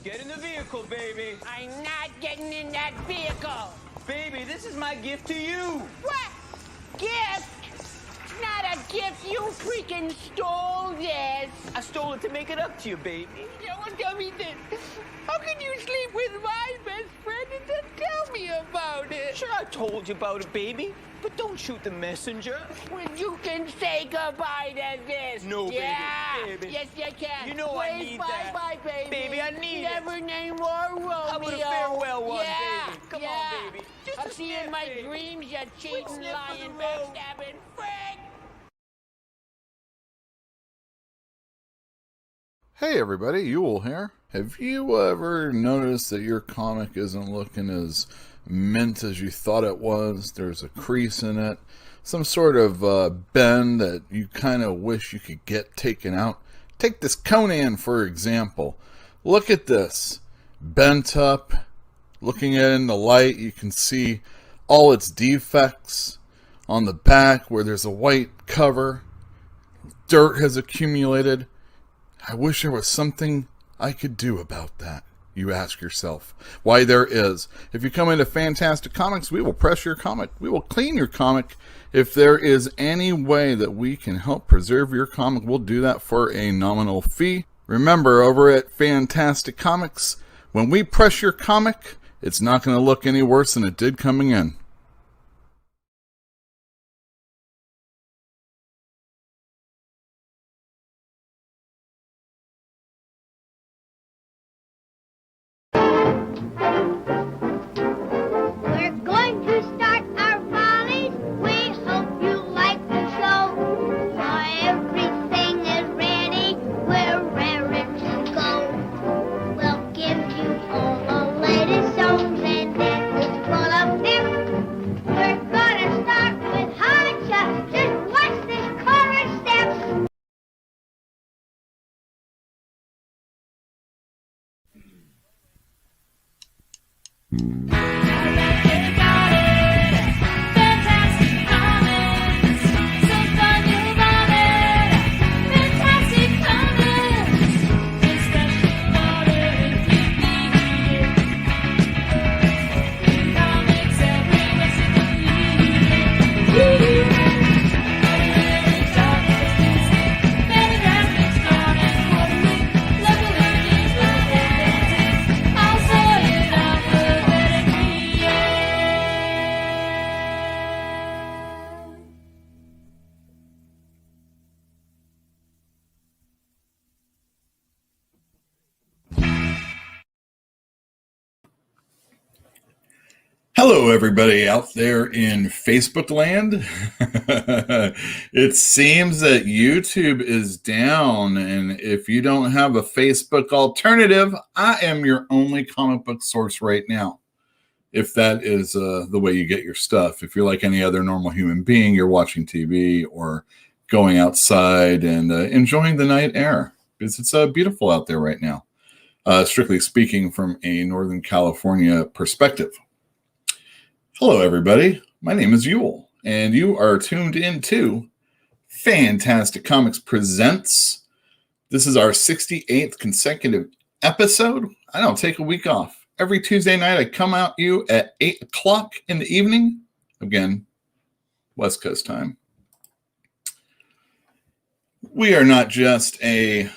Get in the vehicle, baby. I'm not getting in that vehicle. Baby, this is my gift to you. What? Gift? It's not a gift. You freaking stole this. I stole it to make it up to you, baby. You won't tell me this. How can you sleep with my best friend and then tell me about it? Sure, I told you about it, baby. But don't shoot the messenger. Well, you can say goodbye to this. No, yeah. baby. Yes, you can. You know I need that. Bye-bye, baby. Baby, I need Never name more Romeo. How about a farewell one, yeah. baby? Come yeah. on, baby. Just I'll see you in my baby. dreams, you cheating, Sniff of lying, the road. backstabbing frick. Hey everybody, Yule here. Have you ever noticed that your comic isn't looking as mint as you thought it was? There's a crease in it, some sort of bend that you kind of wish you could get taken out. Take this Conan, for example. Look at this. Bent up, looking at it in the light, you can see all its defects on the back where there's a white cover. Dirt has accumulated. I wish there was something I could do about that, you ask yourself. Why, there is. If you come into Fantastic Comics, we will press your comic. We will clean your comic. If there is any way that we can help preserve your comic, we'll do that for a nominal fee. Remember, over at Fantastic Comics, when we press your comic, it's not going to look any worse than it did coming in. We're going to start our volleys. We hope you like the show. Everything is ready. We're raring to go. We'll give you all the latest songs and it's full of pep. We're gonna start with high chucks. Just watch this chorus steps. Hello, everybody out there in Facebook land. It seems that YouTube is down, and if you don't have a Facebook alternative, I am your only comic book source right now. If that is the way you get your stuff. If you're like any other normal human being, you're watching TV or going outside and enjoying the night air, because it's beautiful out there right now. Strictly speaking, from a Northern California perspective. Hello, everybody. My name is Yule, and you are tuned into Fantastic Comics Presents. This is our 68th consecutive episode. I don't take a week off. Every Tuesday night, I come out you at 8 o'clock in the evening. Again, West Coast time. we are not just a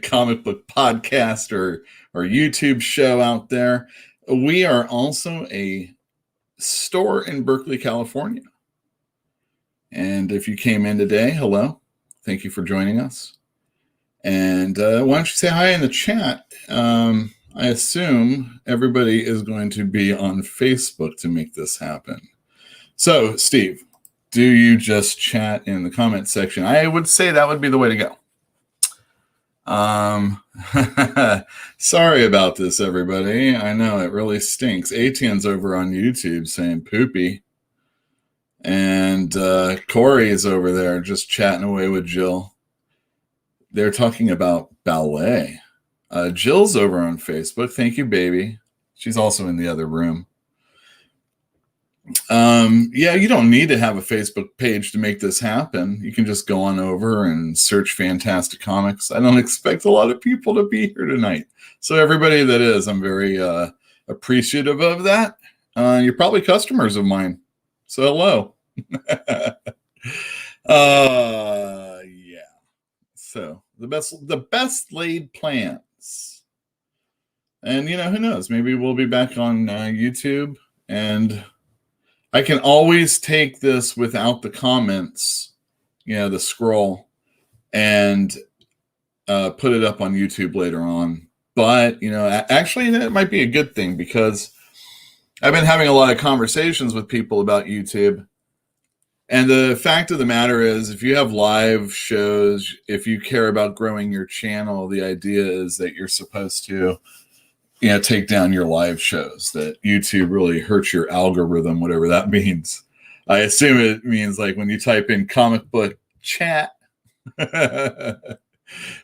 comic book podcast or YouTube show out there. We are also a store in Berkeley, California. And if you came in today, hello. Thank you for joining us. And why don't you say hi in the chat? I assume everybody is going to be on Facebook to make this happen. So, Steve, do you just chat in the comment section? I would say that would be the way to go. Sorry about this, everybody. I know it really stinks. Atien's over on YouTube saying poopy. And Corey is over there just chatting away with Jill. They're talking about ballet. Jill's over on Facebook. Thank you, baby. She's also in the other room. Yeah, you don't need to have a Facebook page to make this happen. You can just go on over and search Fantastic Comics. I don't expect a lot of people to be here tonight. So everybody that is, I'm very appreciative of that. You're probably customers of mine. So hello. Yeah. So the best laid plans. And who knows? Maybe we'll be back on YouTube, and I can always take this without the comments, the scroll, and put it up on YouTube later on. But, actually that might be a good thing, because I've been having a lot of conversations with people about YouTube. And the fact of the matter is, if you have live shows, if you care about growing your channel, the idea is that you're supposed to take down your live shows, that YouTube really hurts your algorithm, whatever that means. I assume it means like when you type in comic book chat, I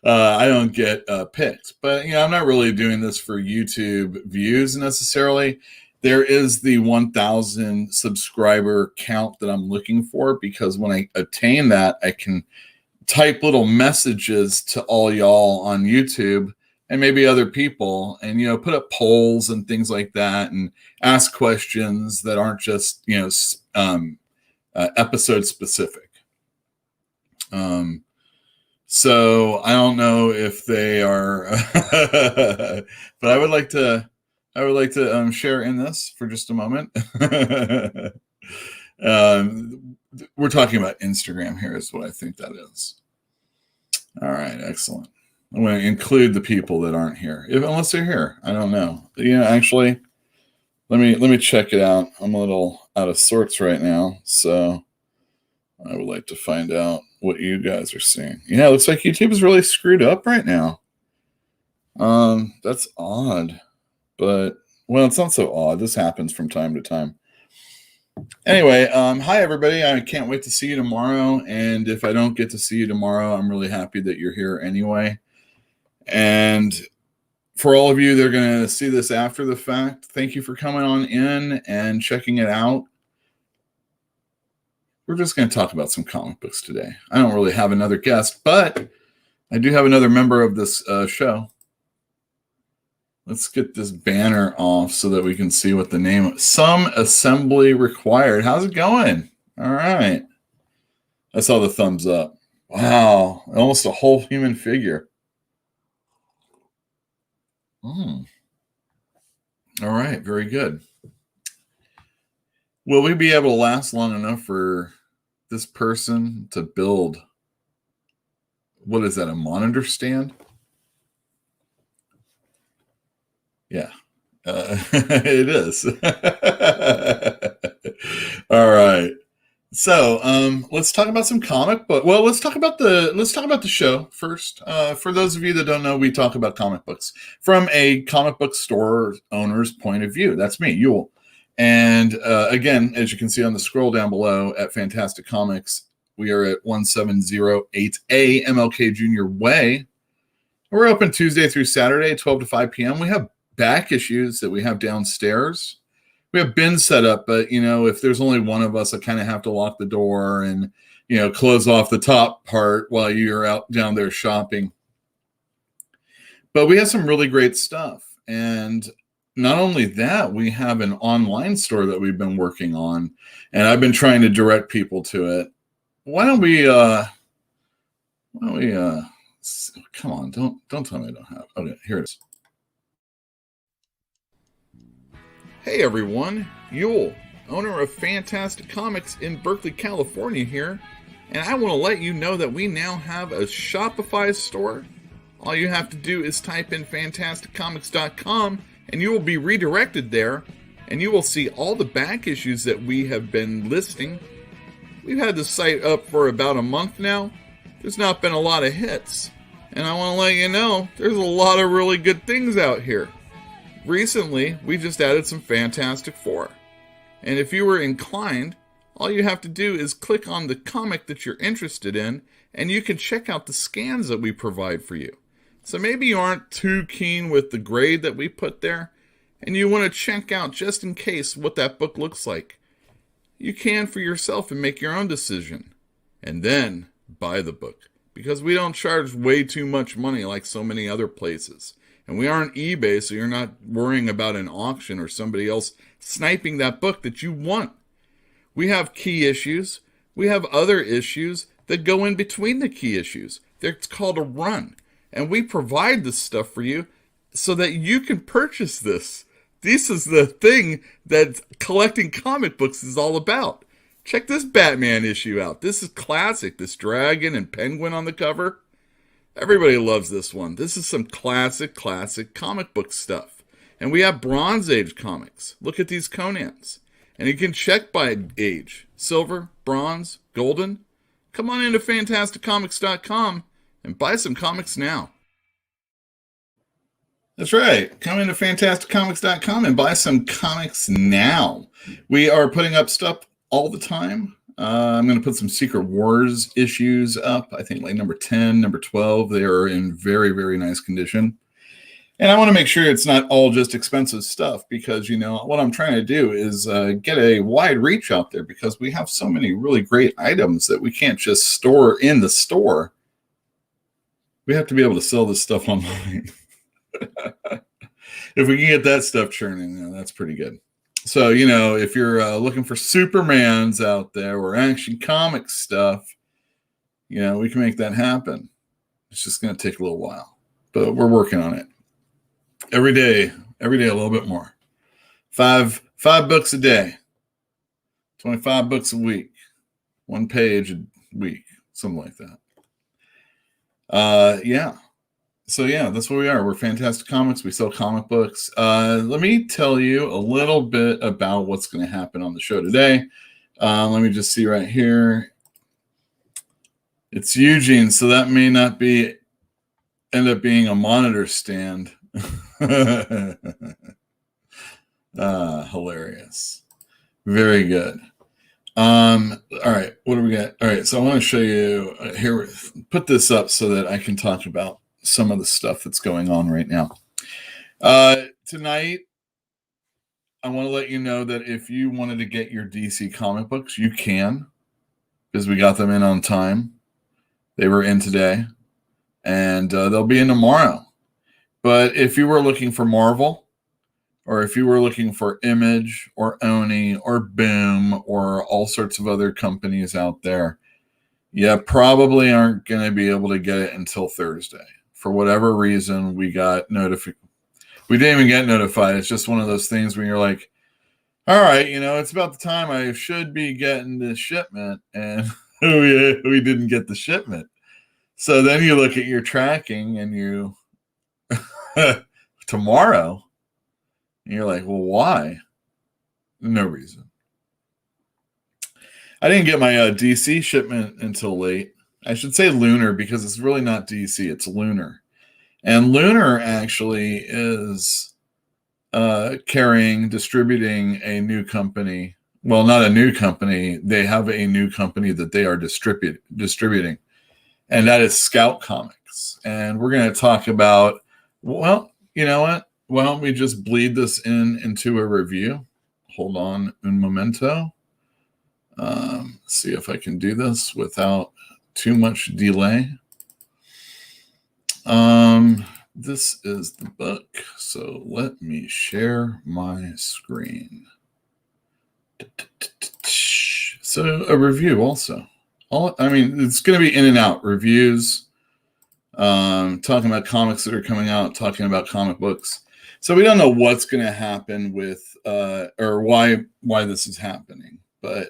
don't get picked. But, I'm not really doing this for YouTube views necessarily. There is the 1,000 subscriber count that I'm looking for, because when I attain that, I can type little messages to all y'all on YouTube and maybe other people, and put up polls and things like that, and ask questions that aren't just episode specific. So I don't know if they are, but I would like to share in this for just a moment. We're talking about Instagram here, is what I think that is. All right, excellent. I'm going to include the people that aren't here, unless they're here. I don't know. Actually, let me check it out. I'm a little out of sorts right now, so I would like to find out what you guys are seeing. Yeah, it looks like YouTube is really screwed up right now. That's odd, but it's not so odd. This happens from time to time. Anyway, hi everybody. I can't wait to see you tomorrow. And if I don't get to see you tomorrow, I'm really happy that you're here anyway. And for all of you that are going to see this after the fact, thank you for coming on in and checking it out. We're just going to talk about some comic books today. I don't really have another guest, but I do have another member of this show. Let's get this banner off so that we can see what the name is. Some assembly required. How's it going? All right. I saw the thumbs up. Wow. Almost a whole human figure. All right. Very good. Will we be able to last long enough for this person to build? What is that? A monitor stand? Yeah, it is. All right. So let's talk about some comic book. Well, let's talk about the show first. For those of you that don't know, we talk about comic books from a comic book store owner's point of view. That's me, Yule. And again, as you can see on the scroll down below at Fantastic Comics, we are at 1708A MLK Jr. Way. We're open Tuesday through Saturday, 12 to 5 p.m. We have back issues that we have downstairs. We have bins set up, but if there's only one of us, I kind of have to lock the door and close off the top part while you're out down there shopping. But we have some really great stuff, and not only that, we have an online store that we've been working on, and I've been trying to direct people to it. Why don't we Why don't we come on, don't tell me I don't have. Okay, here it is. Hey everyone, Yule, owner of Fantastic Comics in Berkeley, California here, and I want to let you know that we now have a Shopify store. All you have to do is type in fantasticcomics.com and you will be redirected there, and you will see all the back issues that we have been listing. We've had the site up for about a month now. There's not been a lot of hits, and I want to let you know there's a lot of really good things out here. Recently, we just added some Fantastic Four, and if you were inclined, all you have to do is click on the comic that you're interested in, and you can check out the scans that we provide for you. So maybe you aren't too keen with the grade that we put there, and you want to check out, just in case, what that book looks like. You can for yourself and make your own decision, and then buy the book, because we don't charge way too much money like so many other places. And we aren't eBay, so you're not worrying about an auction or somebody else sniping that book that you want. We have key issues. We have other issues that go in between the key issues. It's called a run. And we provide this stuff for you so that you can purchase this. This is the thing that collecting comic books is all about. Check this Batman issue out. This is classic. This dragon and penguin on the cover. Everybody loves this one. This is some classic comic book stuff. And we have Bronze Age comics. Look at these Conans. And you can check by age. Silver, bronze, golden. Come on into fantasticcomics.com and buy some comics now. That's right. Come into fantasticcomics.com and buy some comics now. We are putting up stuff all the time. I'm going to put some Secret Wars issues up. I think like number 10, number 12. They are in very, very nice condition. And I want to make sure it's not all just expensive stuff, because, you know, what I'm trying to do is get a wide reach out there, because we have so many really great items that we can't just store in the store. We have to be able to sell this stuff online. If we can get that stuff churning, that's pretty good. So, you know, if you're looking for Supermans out there or Action Comics stuff, you know, we can make that happen. It's just going to take a little while, but we're working on it. Every day a little bit more. Five books a day, 25 books a week, 1 page a week, something like that. Yeah. So yeah, that's what we are. We're Fantastic Comics. We sell comic books. Let me tell you a little bit about what's going to happen on the show today. Let me just see right here. It's Eugene, so that may not end up being a monitor stand. Hilarious. Very good. All right, what do we got? All right, so I want to show you here. Put this up so that I can talk about some of the stuff that's going on right now. Tonight, I want to let you know that if you wanted to get your DC comic books, you can, because we got them in on time. They were in today, and they'll be in tomorrow. But if you were looking for Marvel, or if you were looking for Image or Oni or Boom or all sorts of other companies out there, you probably aren't going to be able to get it until Thursday. For whatever reason, we got notified. We didn't even get notified. It's just one of those things when you're like, all right, you know, it's about the time I should be getting this shipment, and we didn't get the shipment. So then you look at your tracking and you tomorrow, and you're like, well, why? No reason. I didn't get my DC shipment until late. I should say Lunar, because it's really not DC, it's Lunar. And Lunar actually is distributing a new company. Well, not a new company. They have a new company that they are distributing. And that is Scout Comics. And we're going to talk about, well, you know what? Why don't we just bleed this into a review? Hold on un momento. See if I can do this without too much delay. This is the book, so let me share my screen. So a review also. I mean, it's going to be in and out reviews, talking about comics that are coming out, talking about comic books. So we don't know what's going to happen with, or why this is happening, but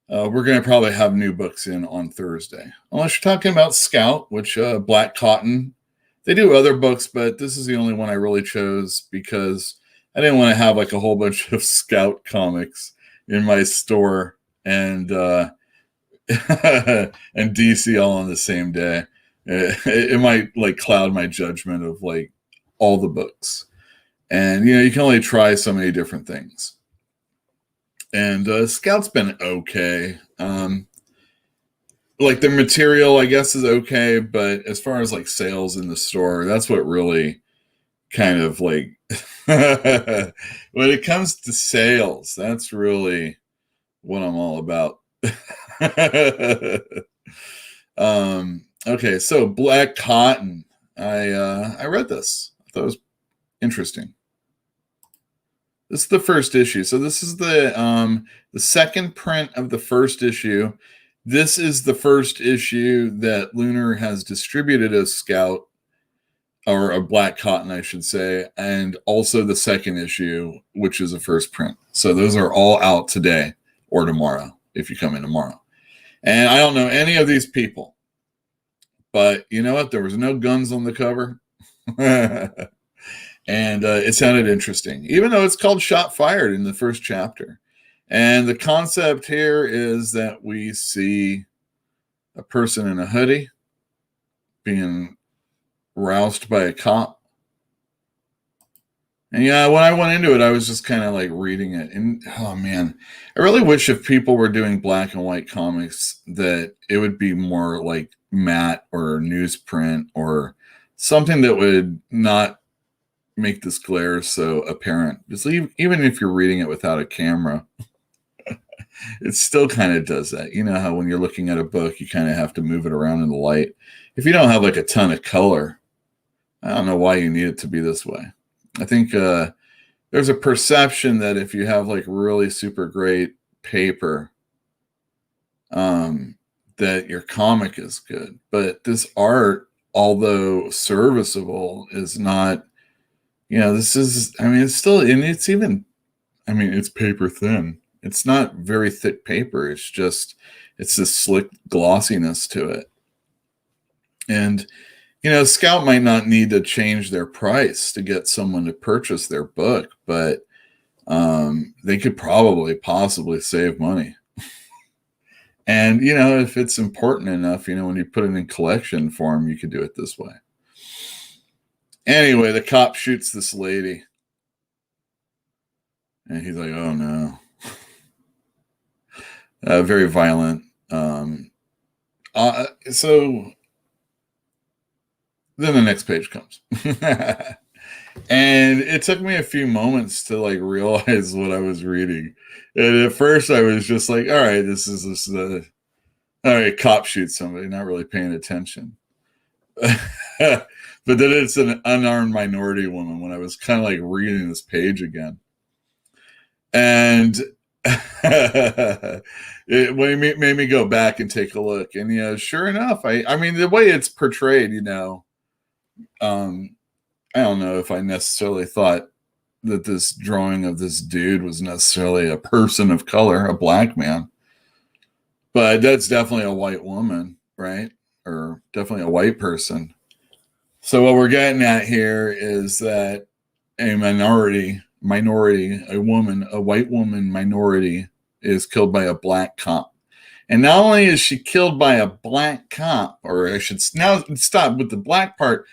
we're going to probably have new books in on Thursday, unless you're talking about Scout, which Black Cotton. They do other books, but this is the only one I really chose because I didn't want to have like a whole bunch of Scout comics in my store and and DC all on the same day. It might like cloud my judgment of like all the books. And you can only try so many different things. And Scout's been okay. Like the material, I guess, is okay, but as far as like sales in the store, that's what really kind of like when it comes to sales, that's really what I'm all about. Okay, so Black Cotton. I read this. I thought it was interesting. This is the first issue. So this is the second print of the first issue. This is the first issue that Lunar has distributed as Scout, or a Black Cotton, I should say, and also the second issue, which is a first print. So those are all out today or tomorrow, if you come in tomorrow. And I don't know any of these people, but you know what? There was no guns on the cover. And it sounded interesting, even though it's called Shot Fired in the first chapter. And the concept here is that we see a person in a hoodie being roused by a cop. And yeah, when I went into it, I was just kind of like reading it. And oh man, I really wish if people were doing black and white comics that it would be more like matte or newsprint or something that would not make this glare so apparent. Just even if you're reading it without a camera, it still kind of does that. You know how when you're looking at a book, you kind of have to move it around in the light. If you don't have like a ton of color, I don't know why you need it to be this way. I think there's a perception that if you have like really super great paper, that your comic is good. But this art, although serviceable, is not, this is, I mean, it's still, and it's even, I mean, it's paper thin. It's not very thick paper. It's just, it's this slick glossiness to it. And, Scout might not need to change their price to get someone to purchase their book, but they could possibly save money. And, if it's important enough, when you put it in collection form, you could do it this way. Anyway, the cop shoots this lady. And he's like, oh no. Very violent. So then the next page comes. And it took me a few moments to like realize what I was reading. And at first I was just like, all right, all right, cop shoots somebody, not really paying attention. But then it's an unarmed minority woman when I was kind of like reading this page again. And it made me go back and take a look. And, sure enough, I mean, the way it's portrayed, I don't know if I necessarily thought that this drawing of this dude was necessarily a person of color, a black man. But that's definitely a white woman, right? Or definitely a white person. So what we're getting at here is that a a white woman minority is killed by a black cop. And not only is she killed by a black cop, or I should now stop with the black part,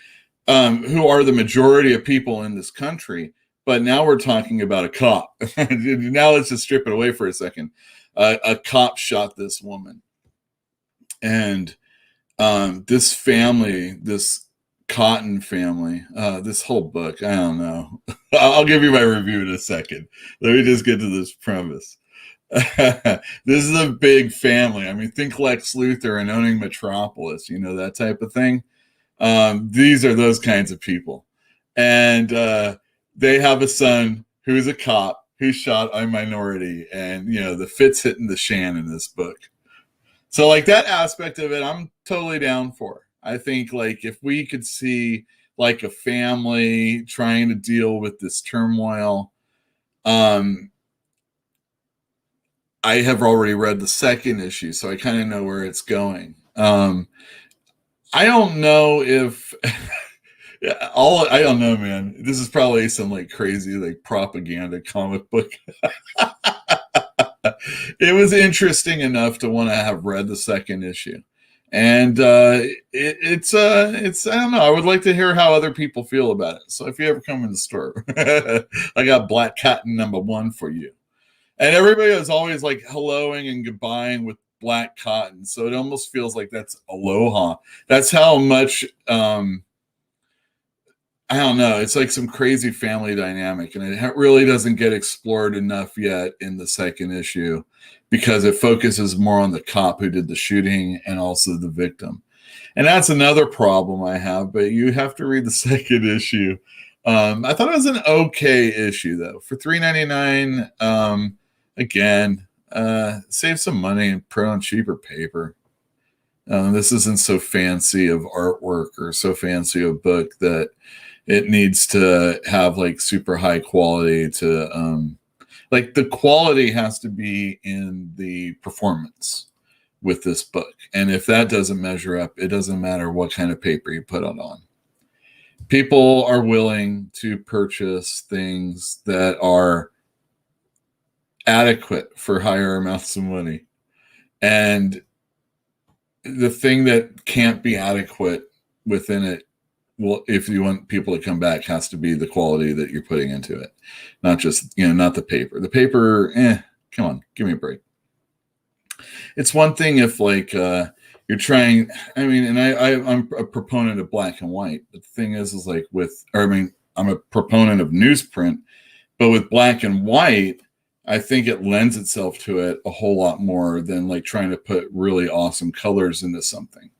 who are the majority of people in this country, but now we're talking about a cop. Now let's just strip it away for a second. A cop shot this woman. And this family, this Cotton family, this whole book, I don't know. I'll give you my review in a second. Let me just get to this premise. This is a big family. I mean, think Lex Luthor and owning Metropolis, that type of thing. These are those kinds of people. And they have a son who's a cop who shot a minority. And, the fit's hitting the shan in this book. So like that aspect of it, I'm totally down for. I think like if we could see like a family trying to deal with this turmoil, I have already read the second issue, so I kind of know where it's going. I don't know if I don't know, man. This is probably some like crazy like propaganda comic book. It was interesting enough to want to have read the second issue, and it's I don't know. I would like to hear how other people feel about it. So if you ever come in the store, I got Black Cotton #1 for you. And everybody is always like helloing and goodbying with Black Cotton, so it almost feels like that's aloha. That's how much I don't know. It's like some crazy family dynamic, and it really doesn't get explored enough yet in the second issue because it focuses more on the cop who did the shooting and also the victim. And that's another problem I have, but you have to read the second issue. I thought it was an okay issue, though. For $3.99, again, save some money and print on cheaper paper. This isn't so fancy of artwork or so fancy of book that it needs to have like super high quality to like the quality has to be in the performance with this book. And if that doesn't measure up, it doesn't matter what kind of paper you put it on. People are willing to purchase things that are adequate for higher amounts of money. And the thing that can't be adequate within it, well, if you want people to come back, has to be the quality that you're putting into it, not just, not the paper. The paper, come on, give me a break. It's one thing if like you're trying. I mean, and I'm a proponent of black and white. But the thing is like I'm a proponent of newsprint, but with black and white, I think it lends itself to it a whole lot more than like trying to put really awesome colors into something.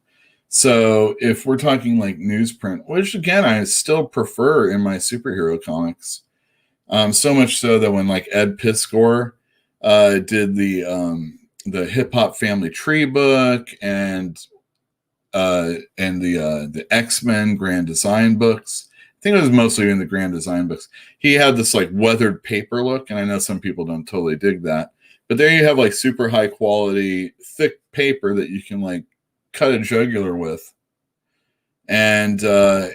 So if we're talking like newsprint, which again, I still prefer in my superhero comics, so much so that when like Ed Piskor did the Hip Hop Family Tree book and the X-Men Grand Design books, I think it was mostly in the Grand Design books, he had this like weathered paper look, and I know some people don't totally dig that, but there you have like super high quality thick paper that you can like cut a jugular with, and and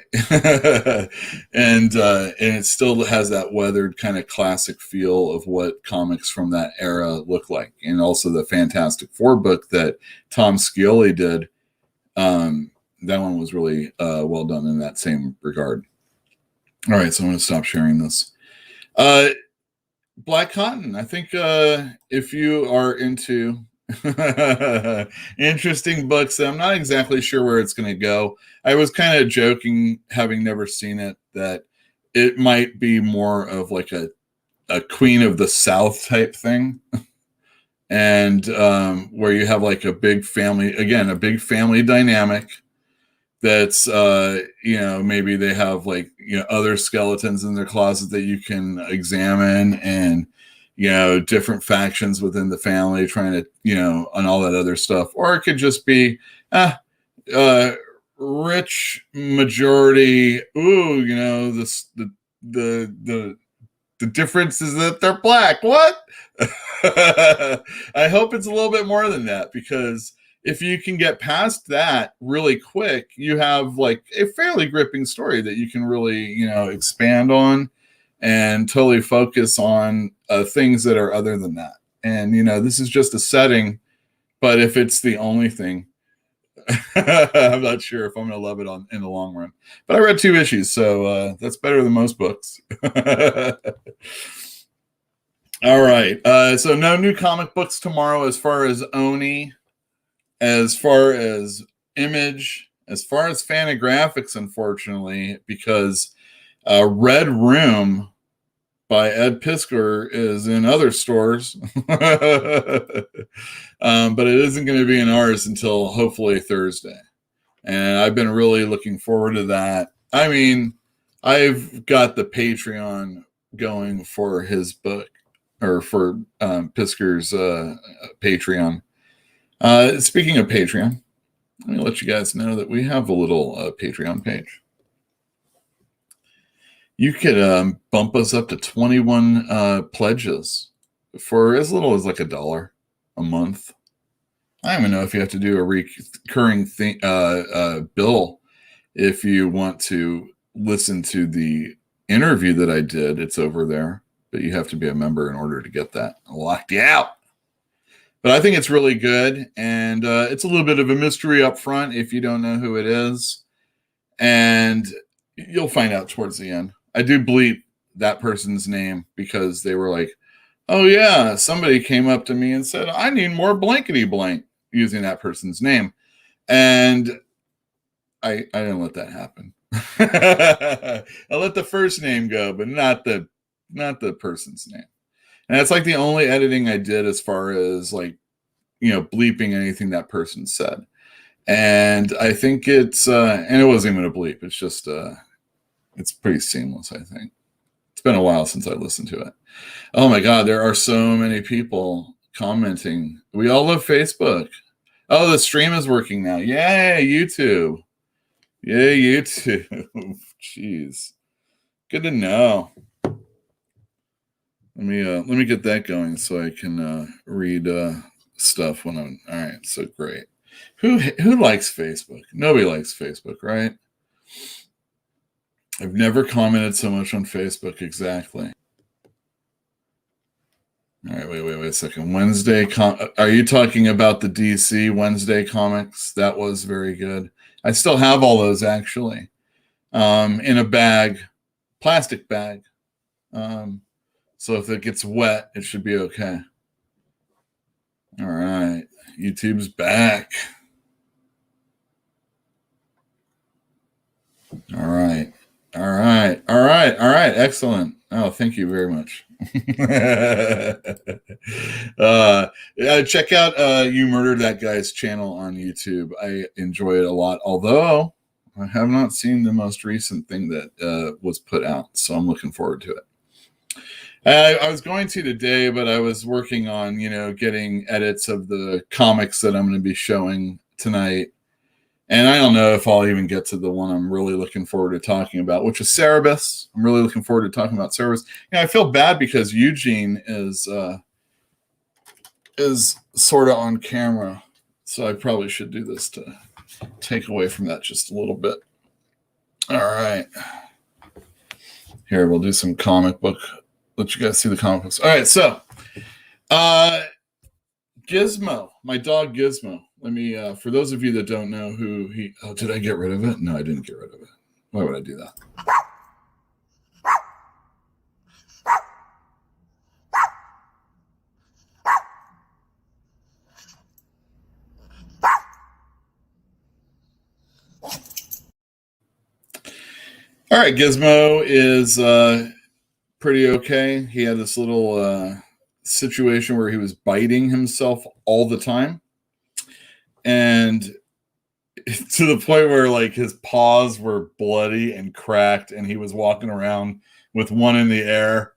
it still has that weathered kind of classic feel of what comics from that era look like. And also the Fantastic Four book that Tom Scioli did, that one was really well done in that same regard. All right, so I'm going to stop sharing this. Black Cotton, I think if you are into interesting books, I'm not exactly sure where it's going to go. I was kind of joking, having never seen it, that it might be more of like a Queen of the South type thing. And where you have like a big family dynamic that's maybe they have like other skeletons in their closet that you can examine, and different factions within the family trying to and all that other stuff. Or it could just be rich majority, the difference is that they're black. What? I hope it's a little bit more than that, because if you can get past that really quick, you have like a fairly gripping story that you can really, expand on and totally focus on things that are other than that. And, this is just a setting, but if it's the only thing, I'm not sure if I'm going to love it in the long run. But I read 2 issues, so that's better than most books. All right. So no new comic books tomorrow as far as Oni, as far as Image, as far as Fantagraphics, unfortunately, because Red Room by Ed Piskor is in other stores. But it isn't going to be in ours until hopefully Thursday. And I've been really looking forward to that. I mean, I've got the Patreon going for his book, or for Piskor's Patreon. Speaking of Patreon, let me let you guys know that we have a little Patreon page. You could bump us up to 21 pledges for as little as like $1 a month. I don't even know if you have to do a recurring bill if you want to listen to the interview that I did. It's over there, but you have to be a member in order to get that. I locked you out. But I think it's really good, and it's a little bit of a mystery up front if you don't know who it is, and you'll find out towards the end. I do bleep that person's name because they were like, oh yeah, somebody came up to me and said, I need more blankety blank, using that person's name. And I didn't let that happen. I let the first name go, but not the person's name. And that's like the only editing I did as far as like, bleeping anything that person said. And I think it's, and it wasn't even a bleep. It's just, it's pretty seamless, I think. It's been a while since I listened to it. Oh my God, there are so many people commenting. We all love Facebook. Oh, the stream is working now. Yay, YouTube. Yay, YouTube. Jeez. Good to know. Let me get that going so I can read stuff when I'm all right. So great. Who likes Facebook? Nobody likes Facebook, right? I've never commented so much on Facebook. Exactly. All right, wait a second. Wednesday, are you talking about the DC Wednesday comics? That was very good. I still have all those actually, in a bag, plastic bag. So if it gets wet, it should be okay. All right, YouTube's back. All right. Excellent. Oh, thank you very much. Check out You Murdered That Guy's channel on YouTube. I enjoy it a lot, although I have not seen the most recent thing that was put out, so I'm looking forward to it. I was going to today, but I was working on, getting edits of the comics that I'm going to be showing tonight. And I don't know if I'll even get to the one I'm really looking forward to talking about, which is Cerebus. I'm really looking forward to talking about Cerebus. I feel bad because Eugene is sort of on camera, so I probably should do this to take away from that just a little bit. All right. Here, we'll do some comic book. Let you guys see the comic books. All right, so Gizmo, my dog Gizmo. Let me, for those of you that don't know who did I get rid of it? No, I didn't get rid of it. Why would I do that? All right, Gizmo is pretty okay. He had this little situation where he was biting himself all the time. And to the point where like his paws were bloody and cracked and he was walking around with one in the air.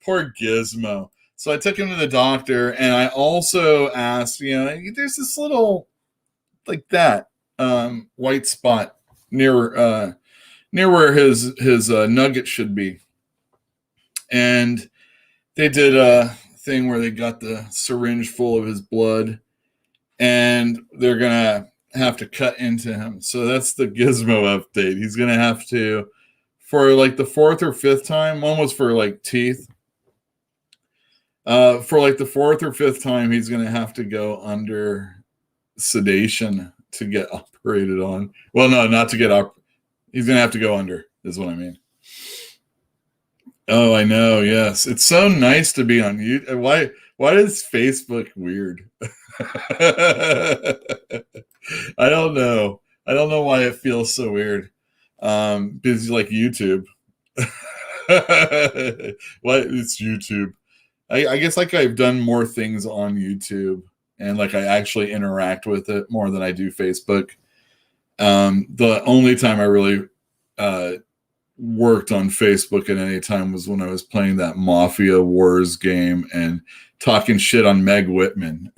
Poor Gizmo. So I took him to the doctor and I also asked, there's this little like that white spot near where his nugget should be. And they did a thing where they got the syringe full of his blood and they're going to have to cut into him. So that's the Gizmo update. He's going to have to, for like the fourth or fifth time, one was for like teeth. For like the fourth or fifth time, he's going to have to go under sedation to get operated on. Well, no, not to get up. He's going to have to go under, is what I mean. Oh, I know. Yes. It's so nice to be on YouTube. Why is Facebook weird? I don't know. I don't know why it feels so weird. Because you like YouTube. What? It's YouTube. I guess like I've done more things on YouTube and like I actually interact with it more than I do Facebook. The only time I really worked on Facebook at any time was when I was playing that Mafia Wars game and talking shit on Meg Whitman.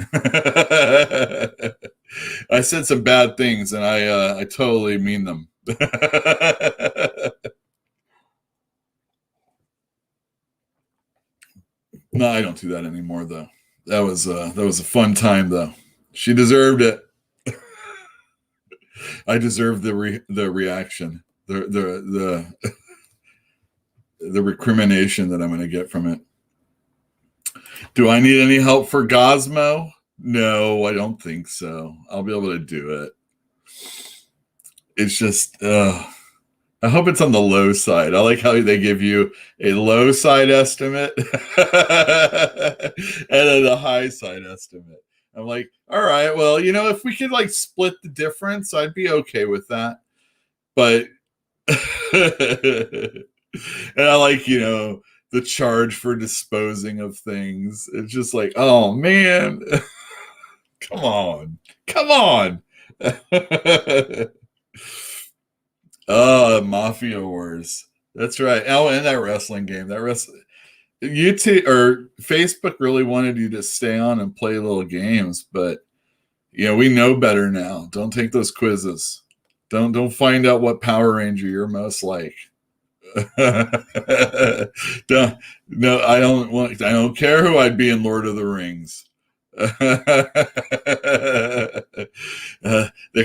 I said some bad things, and I totally mean them. No, I don't do that anymore, though. That was a fun time, though. She deserved it. I deserve the reaction, the recrimination that I'm going to get from it. Do I need any help for Gizmo? No, I don't think so. I'll be able to do it. It's just, I hope it's on the low side. I like how they give you a low side estimate and then a high side estimate. I'm like, all right, well, if we could like split the difference, I'd be okay with that. But, and I like, the charge for disposing of things. It's just like, oh man, come on. Mafia Wars. That's right. Oh, and that wrestling game. YouTube or Facebook really wanted you to stay on and play little games, but we know better now. Don't take those quizzes. Don't find out what Power Ranger you're most like. I don't care who I'd be in Lord of the Rings. They're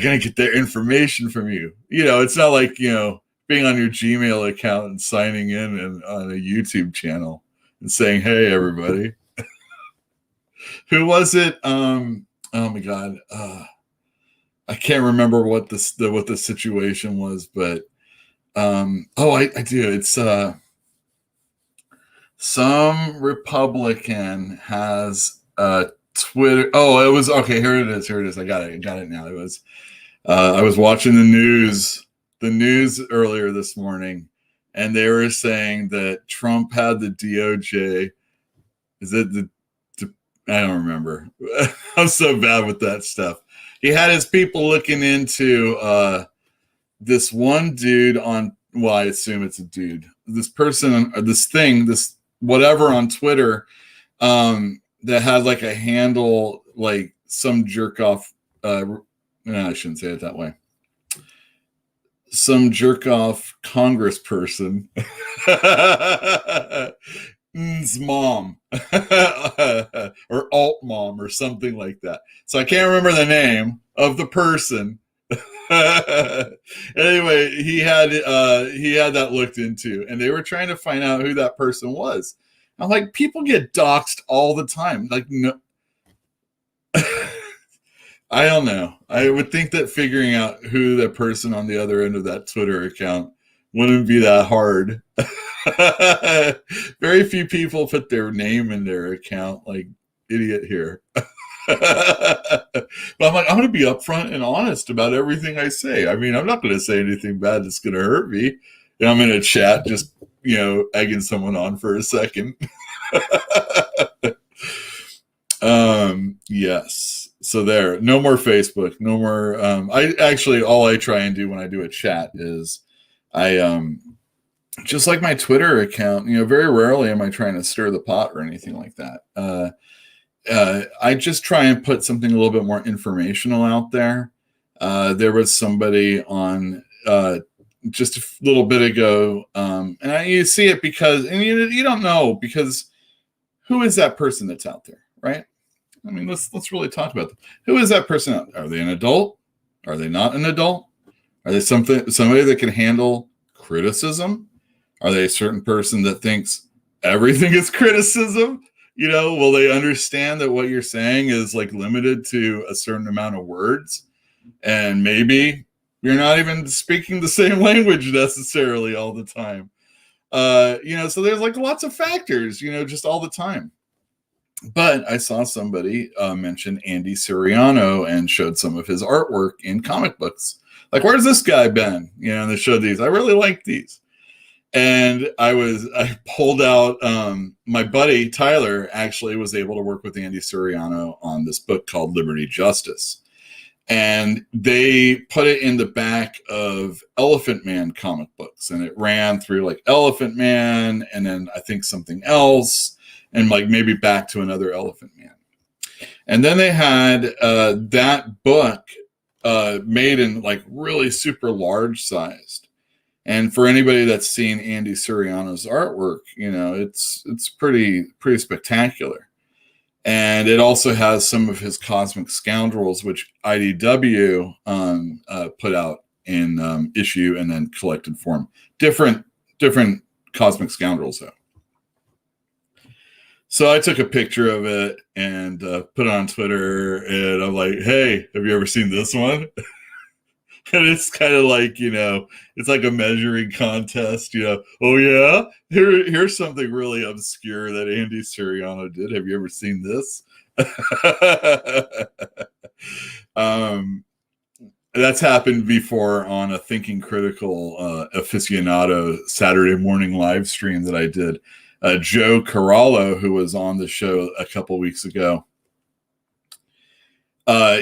gonna get their information from you. It's not like being on your Gmail account and signing in and on a YouTube channel and saying, "Hey, everybody." Who was it? Oh my God, I can't remember what the situation was, but I do. It's some Republican has Twitter. Oh, it was okay. Here it is. I got it now. It was. I was watching the news earlier this morning, and they were saying that Trump had the DOJ. Is it I don't remember. I'm so bad with that stuff. He had his people looking into this one dude on. Well, I assume it's a dude. This person, or this thing, this whatever on Twitter. That had like a handle, like some jerk off. No, I shouldn't say it that way. Some jerk off congressperson, mom, or alt mom, or something like that. So I can't remember the name of the person. Anyway, he had that looked into, and they were trying to find out who that person was. I'm like, people get doxxed all the time. Like, no, I don't know. I would think that figuring out who the person on the other end of that Twitter account wouldn't be that hard. Very few people put their name in their account, like idiot here. But I'm like, I'm going to be upfront and honest about everything I say. I mean, I'm not going to say anything bad that's going to hurt me. And I'm in a chat just egging someone on for a second. Yes. So there, no more Facebook, no more. All I try and do when I do a chat is just like my Twitter account, very rarely am I trying to stir the pot or anything like that. I just try and put something a little bit more informational out there. There was somebody on, just a little bit ago, and you see it because, and you don't know, because who is that person that's out there, right? I mean, let's really talk about them. Who is that person out there? Are they an adult? Are they not an adult? Are they somebody that can handle criticism? Are they a certain person that thinks everything is criticism? Will they understand that what you're saying is like limited to a certain amount of words, and maybe you're not even speaking the same language necessarily all the time. So there's like lots of factors, just all the time. But I saw somebody mention Andy Suriano and showed some of his artwork in comic books. Like, where's this guy been? And they showed these. I really like these. And I pulled out, my buddy Tyler actually was able to work with Andy Suriano on this book called Liberty Justice. And they put it in the back of Elephant Man comic books, and it ran through like Elephant Man, and then I think something else, and like maybe back to another Elephant Man. And then they had that book made in like really super large sized. And for anybody that's seen Andy Suriano's artwork, you know, it's pretty spectacular. And it also has some of his Cosmic Scoundrels, which IDW put out in issue and then collected form. Different Cosmic Scoundrels, though. So I took a picture of it and put it on Twitter, and I'm like, hey, have you ever seen this one? And it's kind of like, you know, it's like a measuring contest, you know. Oh, yeah? Here's something really obscure that Andy Suriano did. Have you ever seen this? That's happened before on a Thinking Critical aficionado Saturday morning live stream that I did. Joe Corallo, who was on the show a couple weeks ago,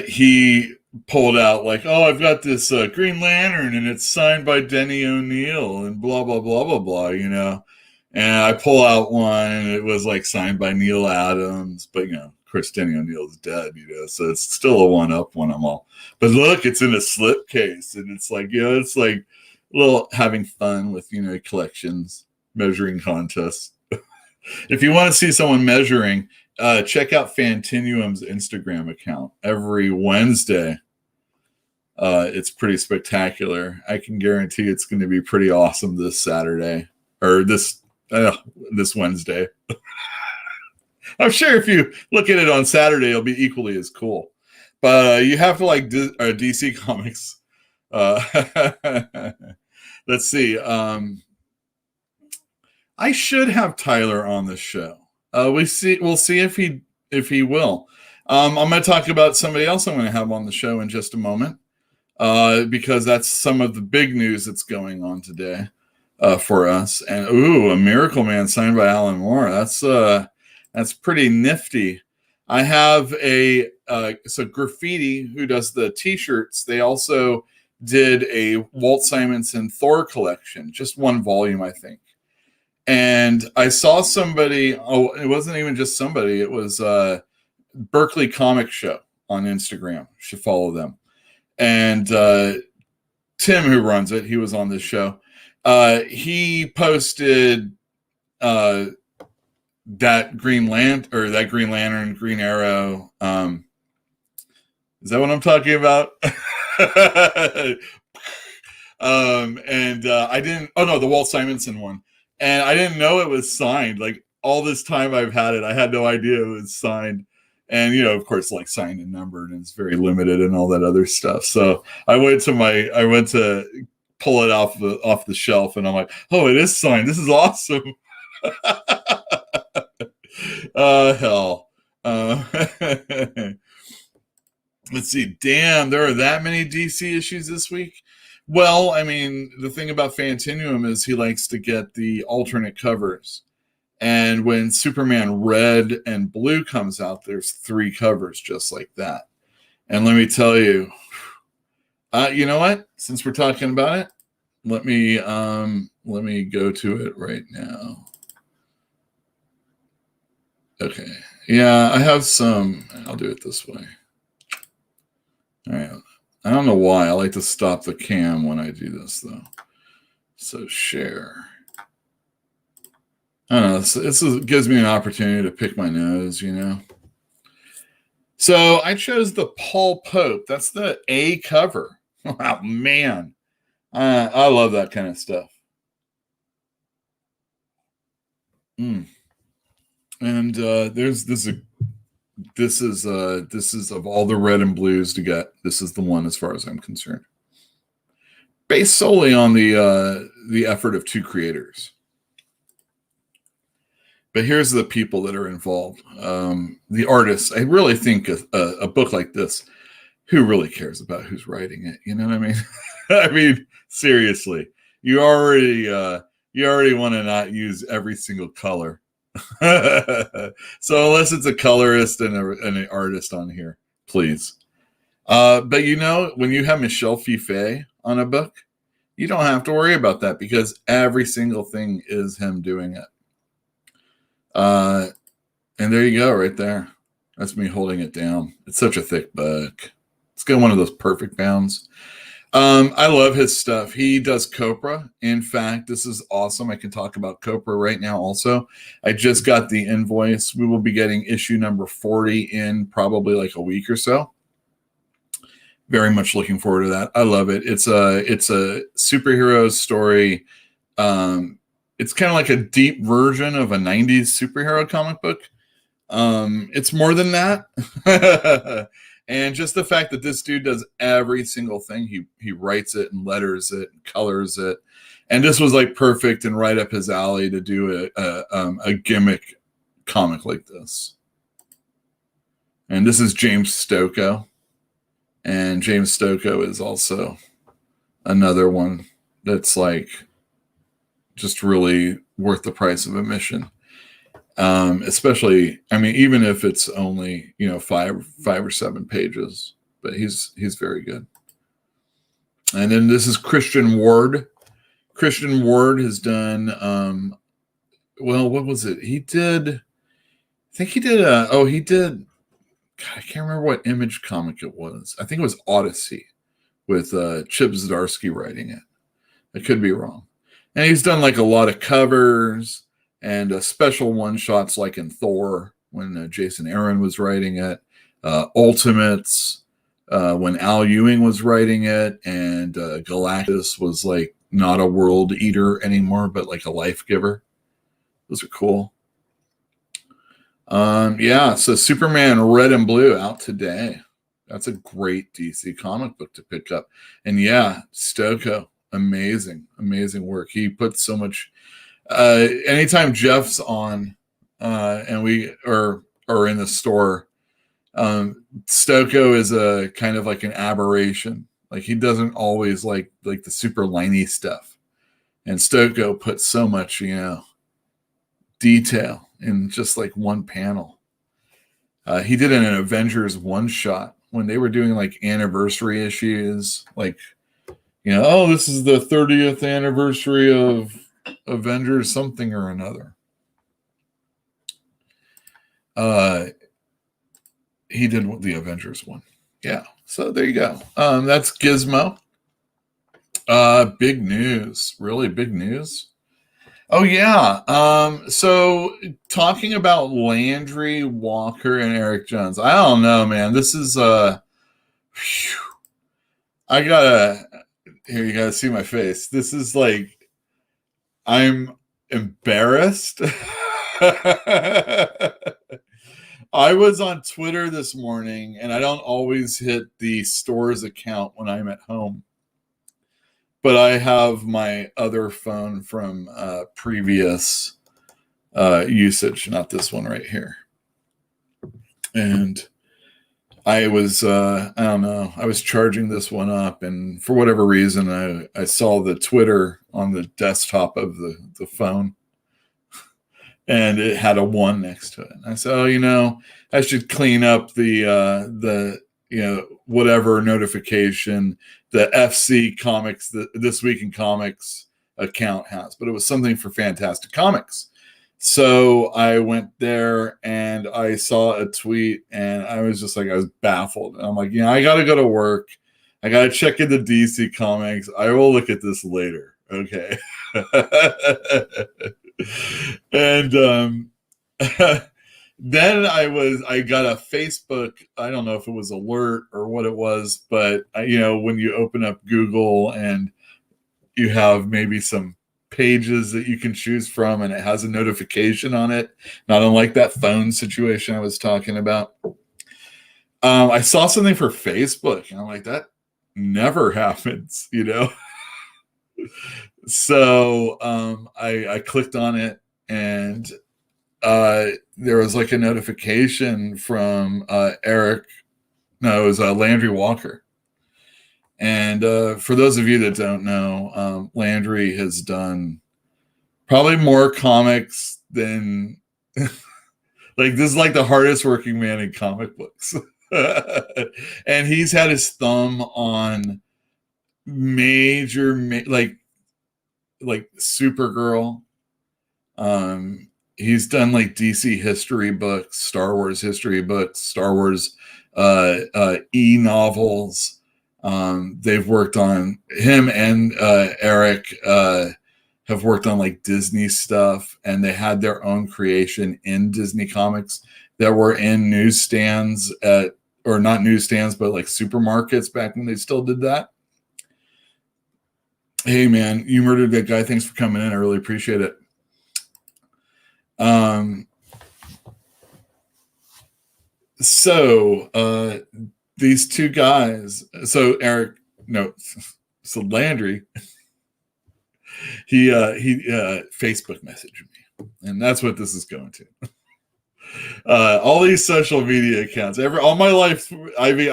he pulled out like, oh, I've got this Green Lantern and it's signed by Denny O'Neil and blah, blah, blah, blah, blah, you know. And I pull out one and it was like signed by Neil Adams, but, you know, of course, Denny O'Neil's dead, you know, so it's still a one-up on them all. But look, it's in a slipcase, and it's like, you know, it's like a little having fun with, you know, collections, measuring contests. If you want to see someone measuring, check out Fantinuum's Instagram account every Wednesday. It's pretty spectacular. I can guarantee it's going to be pretty awesome this Saturday or this Wednesday. I'm sure if you look at it on Saturday, it'll be equally as cool. But you have to like DC Comics. Let's see. I should have Tyler on the show. We'll see if he will. I'm going to talk about somebody else I'm going to have on the show in just a moment, because that's some of the big news that's going on today for us. And a Miracle Man signed by Alan Moore. That's pretty nifty. I have so Graffiti, who does the t-shirts. They also did a Walt Simonson Thor collection, just one volume, I think. And I saw somebody, it wasn't even just somebody, it was Berkeley Comic Show on Instagram. You should follow them. And Tim, who runs it, he was on this show. He posted that Green Lantern, Green Arrow. Is that what I'm talking about? I didn't, the Walt Simonson one. And I didn't know it was signed. Like all this time I've had it, I had no idea it was signed. And, you know, of course, like signed and numbered, and it's very limited and all that other stuff. So I went to pull it off the shelf, and I'm like, oh, it is signed. This is awesome. Hell. Let's see. Damn, there are that many DC issues this week. Well, I mean, the thing about Fantinuum is he likes to get the alternate covers. And when Superman Red and Blue comes out, there's 3 covers just like that. And let me tell you, you know what? Since we're talking about it, let me go to it right now. Okay. Yeah, I have some. I'll do it this way. All right. I don't know why. I like to stop the cam when I do this, though. So share. I don't know. This gives me an opportunity to pick my nose, you know. So I chose the Paul Pope. That's the A cover. Wow, man. I love that kind of stuff. And this is of all the red and blues to get, this is the one as far as I'm concerned. Based solely on the effort of 2 creators. But here's the people that are involved. The artists. I really think a book like this, who really cares about who's writing it? You know what I mean? I mean, seriously, you already want to not use every single color. So unless it's a colorist and an artist on here, please. But you know, when you have Michel Fiffe on a book, you don't have to worry about that because every single thing is him doing it. And there you go, right there. That's me holding it down. It's such a thick book. It's got one of those perfect bounds. I love his stuff. He does Copra. In fact, this is awesome. I can talk about Copra right now also. I just got the invoice. We will be getting issue number 40 in probably like a week or so. Very much looking forward to that. I love it. It's a superhero story. It's kind of like a deep version of a 90s superhero comic book. It's more than that. And just the fact that this dude does every single thing, he writes it and letters it and colors it. And this was like perfect and right up his alley to do a gimmick comic like this. And this is James Stoko. And James Stoko is also another one that's like just really worth the price of admission. Especially, I mean, even if it's only, you know, five or 7 pages, but he's very good. And then this is Christian Ward. Christian Ward has done, well, what was it? He did, I think he did, God, I can't remember what Image comic it was. I think it was Odyssey with Chip Zdarsky writing it. I could be wrong. And he's done like a lot of covers and special one-shots like in Thor when Jason Aaron was writing it, Ultimates when Al Ewing was writing it, and Galactus was like not a world eater anymore, but like a life giver. Those are cool. Yeah, so Superman Red and Blue out today. That's a great DC comic book to pick up. And yeah, Stoko, amazing work. He puts so much. Anytime Jeff's on, and we are in the store, Stoko is a kind of like an aberration. Like he doesn't always like the super liney stuff, and Stoko puts so much, you know, detail in just like one panel. He did an Avengers one shot when they were doing like anniversary issues, like, you know, oh, this is the 30th anniversary of Avengers something or another. He did the Avengers one. Yeah. So there you go. That's Gizmo. Big news. Really big news. Oh yeah. So talking about Landry Walker and Eric Jones. I don't know, man. This is I gotta here, you gotta see my face. This is like I'm embarrassed. I was on Twitter this morning, and I don't always hit the store's account when I'm at home. But I have my other phone from previous usage, not this one right here. And I was, I don't know, I was charging this one up, and for whatever reason, I saw the Twitter on the desktop of the phone, and it had a 1 next to it. And I said, oh, you know, I should clean up the you know, whatever notification the FC Comics, This Week in Comics account has. But it was something for Fantastic Comics. So I went there and I saw a tweet, and I was just like, I was baffled. And I'm like, you know, I got to go to work. I got to check into DC Comics. I will look at this later. Okay. And then I got a Facebook, I don't know if it was alert or what it was, but you know, when you open up Google and you have maybe some pages that you can choose from, and it has a notification on it, not unlike that phone situation I was talking about. I saw something for Facebook, and I'm like, that never happens, you know? So I clicked on it, and there was like a notification from Landry Walker. And for those of you that don't know, Landry has done probably more comics than like, this is like the hardest working man in comic books. And he's had his thumb on major, like Supergirl. He's done like DC history books, Star Wars history books, Star Wars e-novels. They've worked on, him and Eric have worked on like Disney stuff, and they had their own creation in Disney Comics that were in newsstands or not newsstands, but like supermarkets back when they still did that. Hey man, you murdered that guy. Thanks for coming in. I really appreciate it. So these two guys, so Landry, he Facebook messaged me, and that's what this is going to. All these social media accounts, all my life, I mean,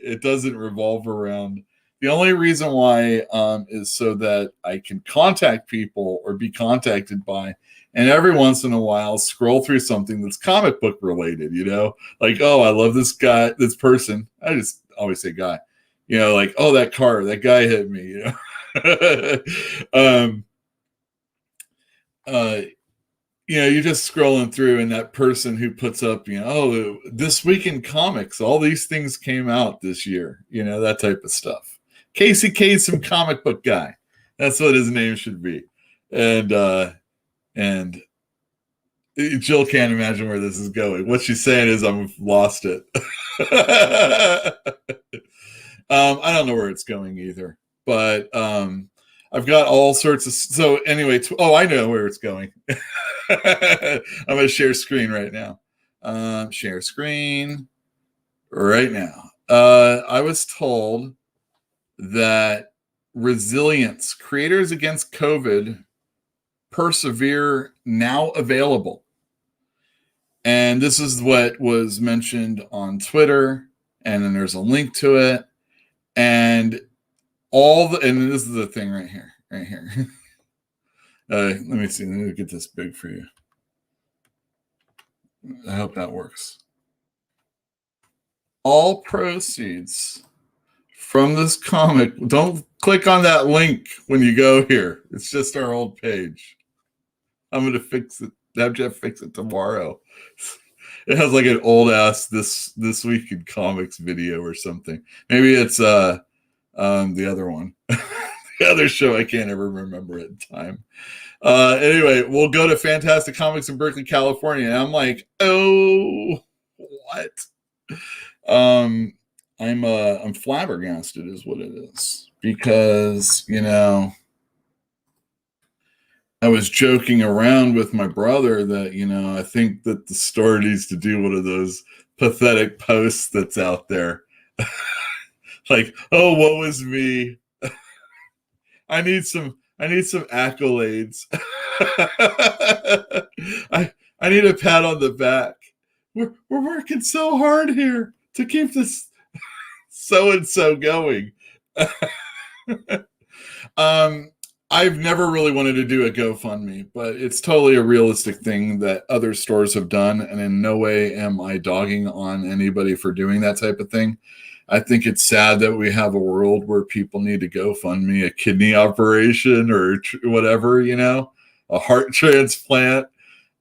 it doesn't revolve around. The only reason why is so that I can contact people or be contacted by, and every once in a while scroll through something that's comic book related, like, oh, I love this guy, this person. I just always say guy, like, oh, that car, that guy hit me, you're just scrolling through, and that person who puts up, oh, this week in comics, all these things came out this year, that type of stuff. Casey Kasem, comic book guy. That's what his name should be. And Jill can't imagine where this is going. What she's saying is, I've lost it. I don't know where it's going either. But I've got all sorts of. So anyway, I know where it's going. I'm going to share screen right now. Share screen right now. I was told that Resilience, Creators Against COVID, Persevere, now available. And this is what was mentioned on Twitter, and then there's a link to it. And and this is the thing right here. Let me see. Let me get this big for you. I hope that works. All proceeds from this comic, don't click on that link when you go here. It's just our old page. I'm going to fix it. Have Jeff fix it tomorrow. It has like an old ass this week in comics video or something. Maybe it's the other one. The other show I can't ever remember at the time. Anyway, we'll go to Fantastic Comics in Berkeley, California. And I'm like, oh, what? I'm flabbergasted is what it is, because, I was joking around with my brother that, I think that the store needs to do one of those pathetic posts that's out there. Like, oh, woe is me. I need some accolades. I need a pat on the back. We're working so hard here to keep this so-and-so going. I've never really wanted to do a GoFundMe, but it's totally a realistic thing that other stores have done, and in no way am I dogging on anybody for doing that type of thing. I think it's sad that we have a world where people need to GoFundMe a kidney operation or whatever, a heart transplant,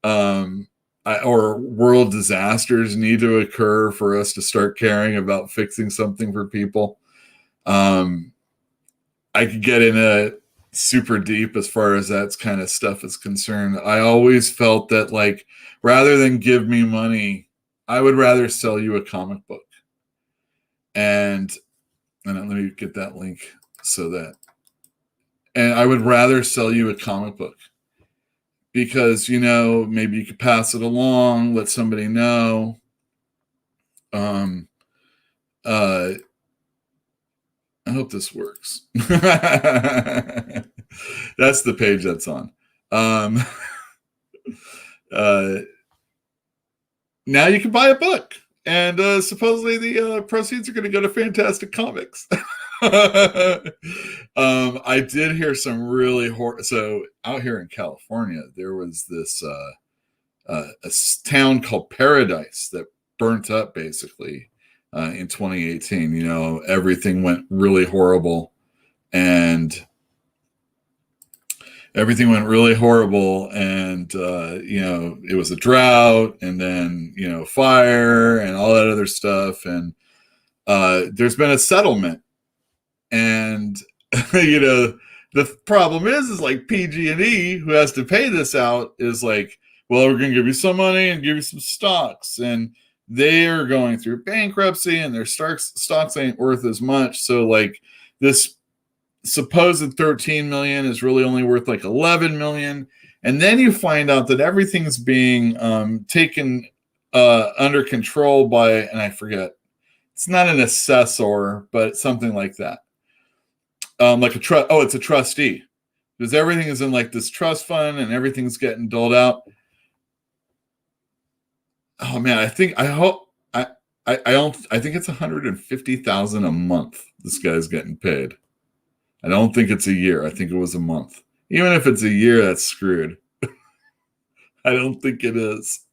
or world disasters need to occur for us to start caring about fixing something for people. I could get in a super deep as far as that kind of stuff is concerned. I always felt that, like, rather than give me money, I would rather sell you a comic book. And let me get that link and I would rather sell you a comic book because, maybe you could pass it along, let somebody know. I hope this works. That's the page that's on. Now you can buy a book. And supposedly the proceeds are going to go to Fantastic Comics. I did hear some really so out here in California, there was this a town called Paradise that burnt up basically in 2018. You know, everything went really horrible, and you know, it was a drought, and then, you know, fire and all that other stuff. And there's been a settlement, and you know, the problem is like PG&E, who has to pay this out, is like, well, we're going to give you some money and give you some stocks, and they are going through bankruptcy, and their stocks ain't worth as much. So like this supposed 13 million is really only worth like 11 million. And then you find out that everything's being taken under control by, and I forget, it's not an assessor, but something like that. Like a trust. Oh, it's a trustee, because everything is in like this trust fund, and everything's getting doled out. Oh man, I think it's 150,000 a month this guy's getting paid. I don't think it's a year. I think it was a month. Even if it's a year, that's screwed. I don't think it is.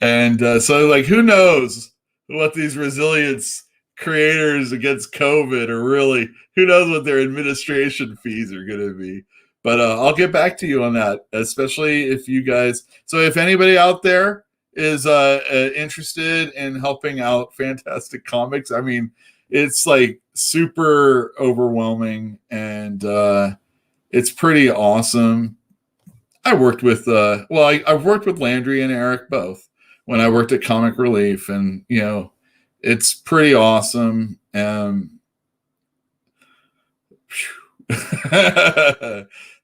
And so like, who knows what these resilience creators against COVID are really, who knows what their administration fees are going to be. But I'll get back to you on that, especially if you guys, so if anybody out there is interested in helping out Fantastic Comics, I mean, it's like super overwhelming, and it's pretty awesome. I've worked with Landry and Eric both when I worked at Comic Relief, and you know, it's pretty awesome. Let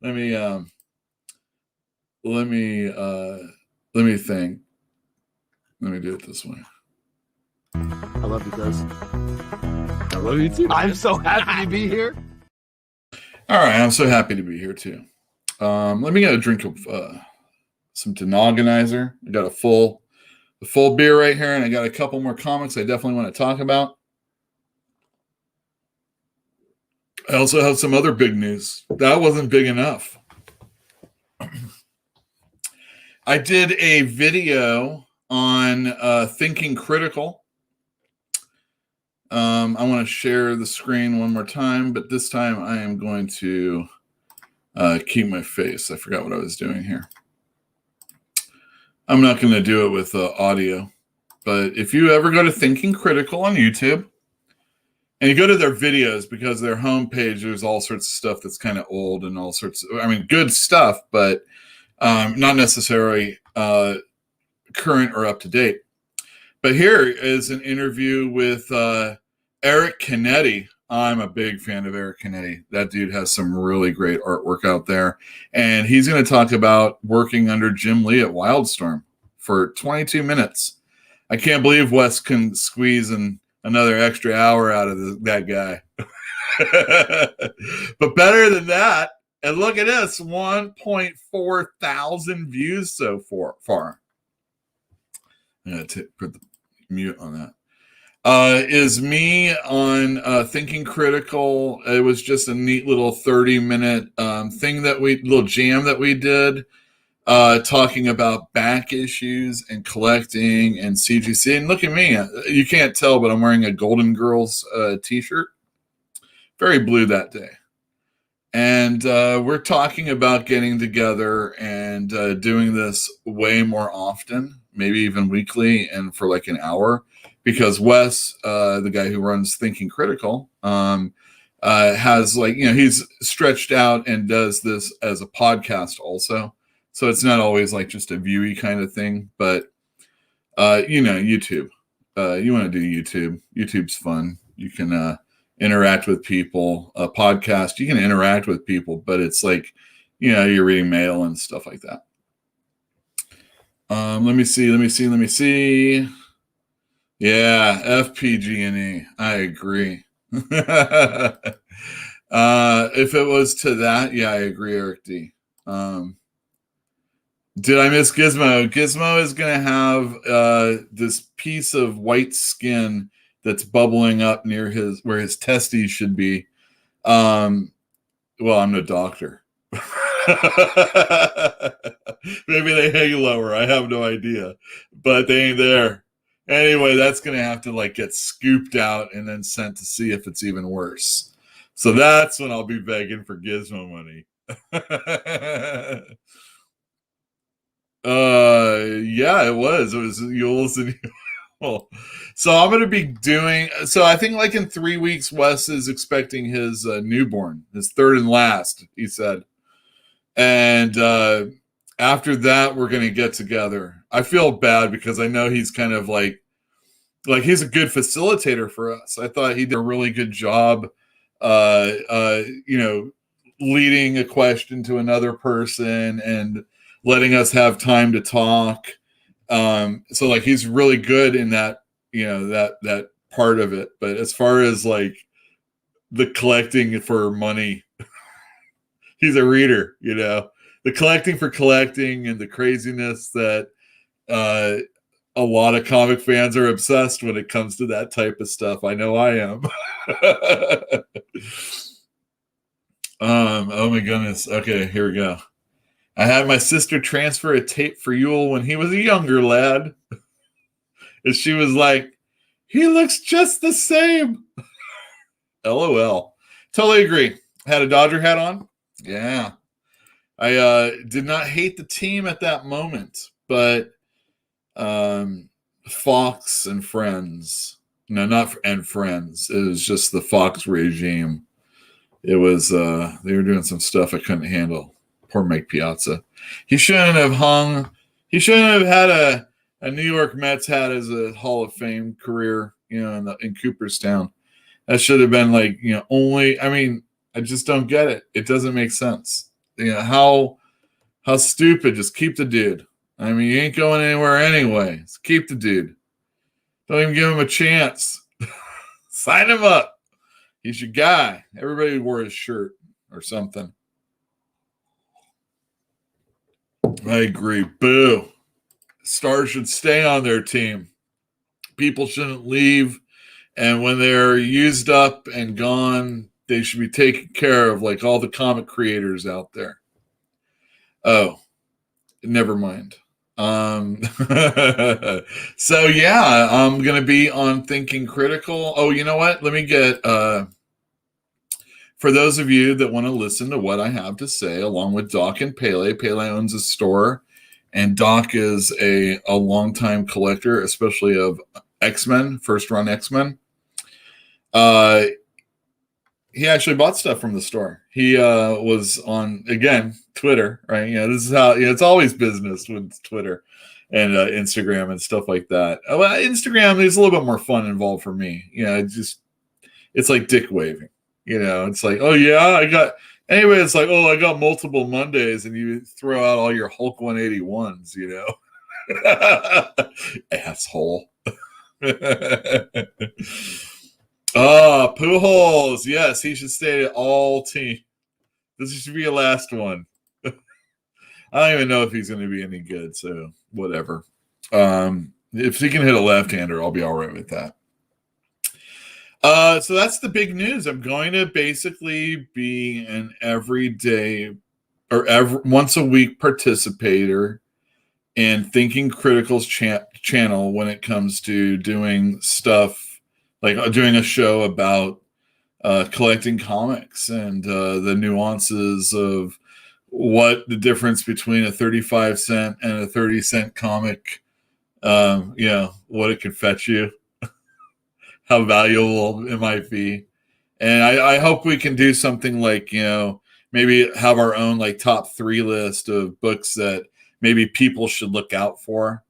me think. Let me do it this way. I love you guys. I love you too. I'm so happy to be here. All right, I'm so happy to be here too. Let me get a drink of some Denogonizer. I got a full beer right here, and I got a couple more comics I definitely want to talk about. I also have some other big news. That wasn't big enough. I did a video on thinking critical. I want to share the screen one more time, but this time I am going to keep my face. I forgot what I was doing here. I'm not going to do it with audio, but if you ever go to Thinking Critical on YouTube, and you go to their videos, because their homepage, there's all sorts of stuff that's kind of old and all sorts of, I mean, good stuff, but not necessarily current or up to date. But here is an interview with Eric Canetti. I'm a big fan of Eric Canetti. That dude has some really great artwork out there. And he's going to talk about working under Jim Lee at Wildstorm for 22 minutes. I can't believe Wes can squeeze another extra hour out of that guy. But better than that, and look at this, 1.4 thousand views so far. I'm going to put the mute on that. Is me on Thinking Critical. It was just a neat little 30-minute little jam that we did, talking about back issues and collecting and CGC. And look at me. You can't tell, but I'm wearing a Golden Girls t-shirt. Very blue that day. And we're talking about getting together and doing this way more often, maybe even weekly, and for like an hour. Because Wes, the guy who runs Thinking Critical, has like, you know, he's stretched out and does this as a podcast also. So it's not always like just a viewy kind of thing, but you know, YouTube. You want to do YouTube. YouTube's fun. You can interact with people. A podcast, you can interact with people, but it's like, you know, you're reading mail and stuff like that. Let me see. Yeah, FPG&E. I agree. If it was to that, yeah, I agree, Eric D. Did I miss Gizmo? Gizmo is going to have this piece of white skin that's bubbling up near where his testes should be. Well, I'm no doctor. Maybe they hang lower. I have no idea, but they ain't there. Anyway, that's going to have to like get scooped out and then sent to see if it's even worse. So that's when I'll be begging for Gizmo money. Yeah, it was Yules and Yule. So I'm going to be doing, so I think like in 3 weeks, Wes is expecting his newborn, his third and last, he said. And after that, we're going to get together. I feel bad because I know he's kind of like he's a good facilitator for us. I thought he did a really good job, leading a question to another person and letting us have time to talk. So like he's really good in that, that part of it. But as far as like the collecting for money, he's a reader, the collecting for collecting and the craziness that a lot of comic fans are obsessed when it comes to that type of stuff. I know I am. Oh my goodness. Okay, here we go. I had my sister transfer a tape for Yule when he was a younger lad. And she was like, he looks just the same. LOL. Totally agree. Had a Dodger hat on. Yeah. I did not hate the team at that moment, but Fox and Friends. No, not and Friends. It was just the Fox regime. It was they were doing some stuff I couldn't handle. Poor Mike Piazza. He shouldn't have had a New York Mets hat as a Hall of Fame career, in Cooperstown. That should have been like, only, I mean, I just don't get it. It doesn't make sense. How stupid. Just keep the dude. I mean, you ain't going anywhere anyway. So keep the dude. Don't even give him a chance. Sign him up. He's your guy. Everybody wore his shirt or something. I agree. Boo. Stars should stay on their team. People shouldn't leave. And when they're used up and gone, they should be taken care of like all the comic creators out there. Oh, never mind. So yeah, I'm going to be on Thinking Critical. Oh, you know what? Let me get, for those of you that want to listen to what I have to say, along with Doc and Pele. Pele owns a store, and Doc is a longtime collector, especially of X-Men, first run X-Men. He actually bought stuff from the store. He was on, again, Twitter, right? This is how, it's always business with Twitter and Instagram and stuff like that. Well, Instagram, there's a little bit more fun involved for me. It's like dick waving. It's like, oh yeah, it's like, oh, I got multiple Mondays, and you throw out all your Hulk 181s, asshole. Pujols. Yes, he should stay at all team. This should be a last one. I don't even know if he's going to be any good, so whatever. If he can hit a left-hander, I'll be all right with that. So that's the big news. I'm going to basically be an everyday or once a week participator in Thinking Critical's channel when it comes to doing stuff, like doing a show about collecting comics and the nuances of what the difference between a 35-cent and a 30-cent comic, what it can fetch you. How valuable it might be. And I hope we can do something like, maybe have our own like top 3 list of books that maybe people should look out for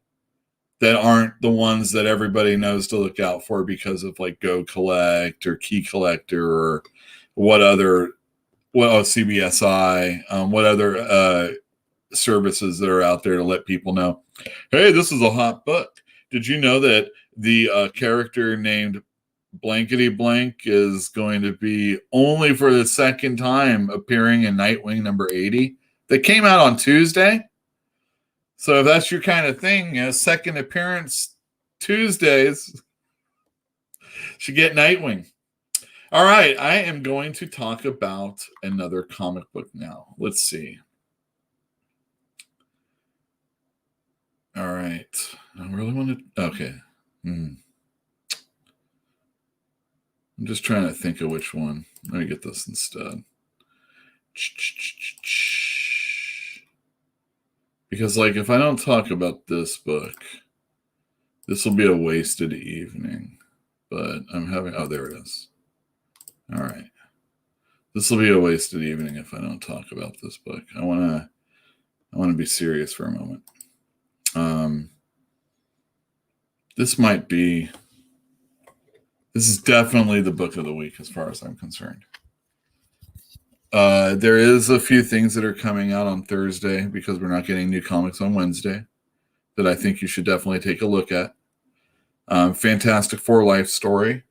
that aren't the ones that everybody knows to look out for because of like Go Collect or Key Collector or CBSI, what other services that are out there to let people know, hey, this is a hot book. Did you know that the character named Blankety Blank is going to be only for the second time appearing in Nightwing number 80? That came out on Tuesday. So if that's your kind of thing, second appearance Tuesdays, should get Nightwing. All right, I am going to talk about another comic book now. Let's see. All right. I really want to... Okay. I'm just trying to think of which one. Let me get this instead. Because, like, if I don't talk about this book, this will be a wasted evening. But I'm having... Oh, there it is. All right. This will be a wasted evening if I don't talk about this book. I want to be serious for a moment. This is definitely the book of the week as far as I'm concerned. There is a few things that are coming out on Thursday because we're not getting new comics on Wednesday that I think you should definitely take a look at. Fantastic Four Life Story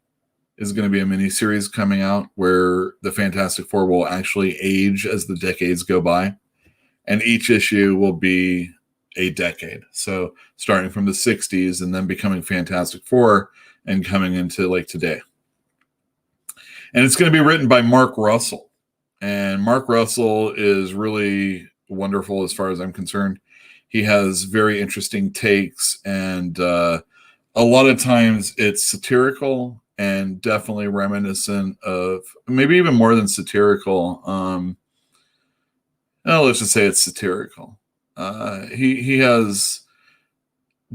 is going to be a mini-series coming out where the Fantastic Four will actually age as the decades go by. And each issue will be a decade. So starting from the 60s and then becoming Fantastic Four and coming into like today. And it's going to be written by Mark Russell. And Mark Russell is really wonderful as far as I'm concerned. He has very interesting takes, and a lot of times it's satirical and definitely reminiscent of, maybe even more than satirical. Let's just say it's satirical. He has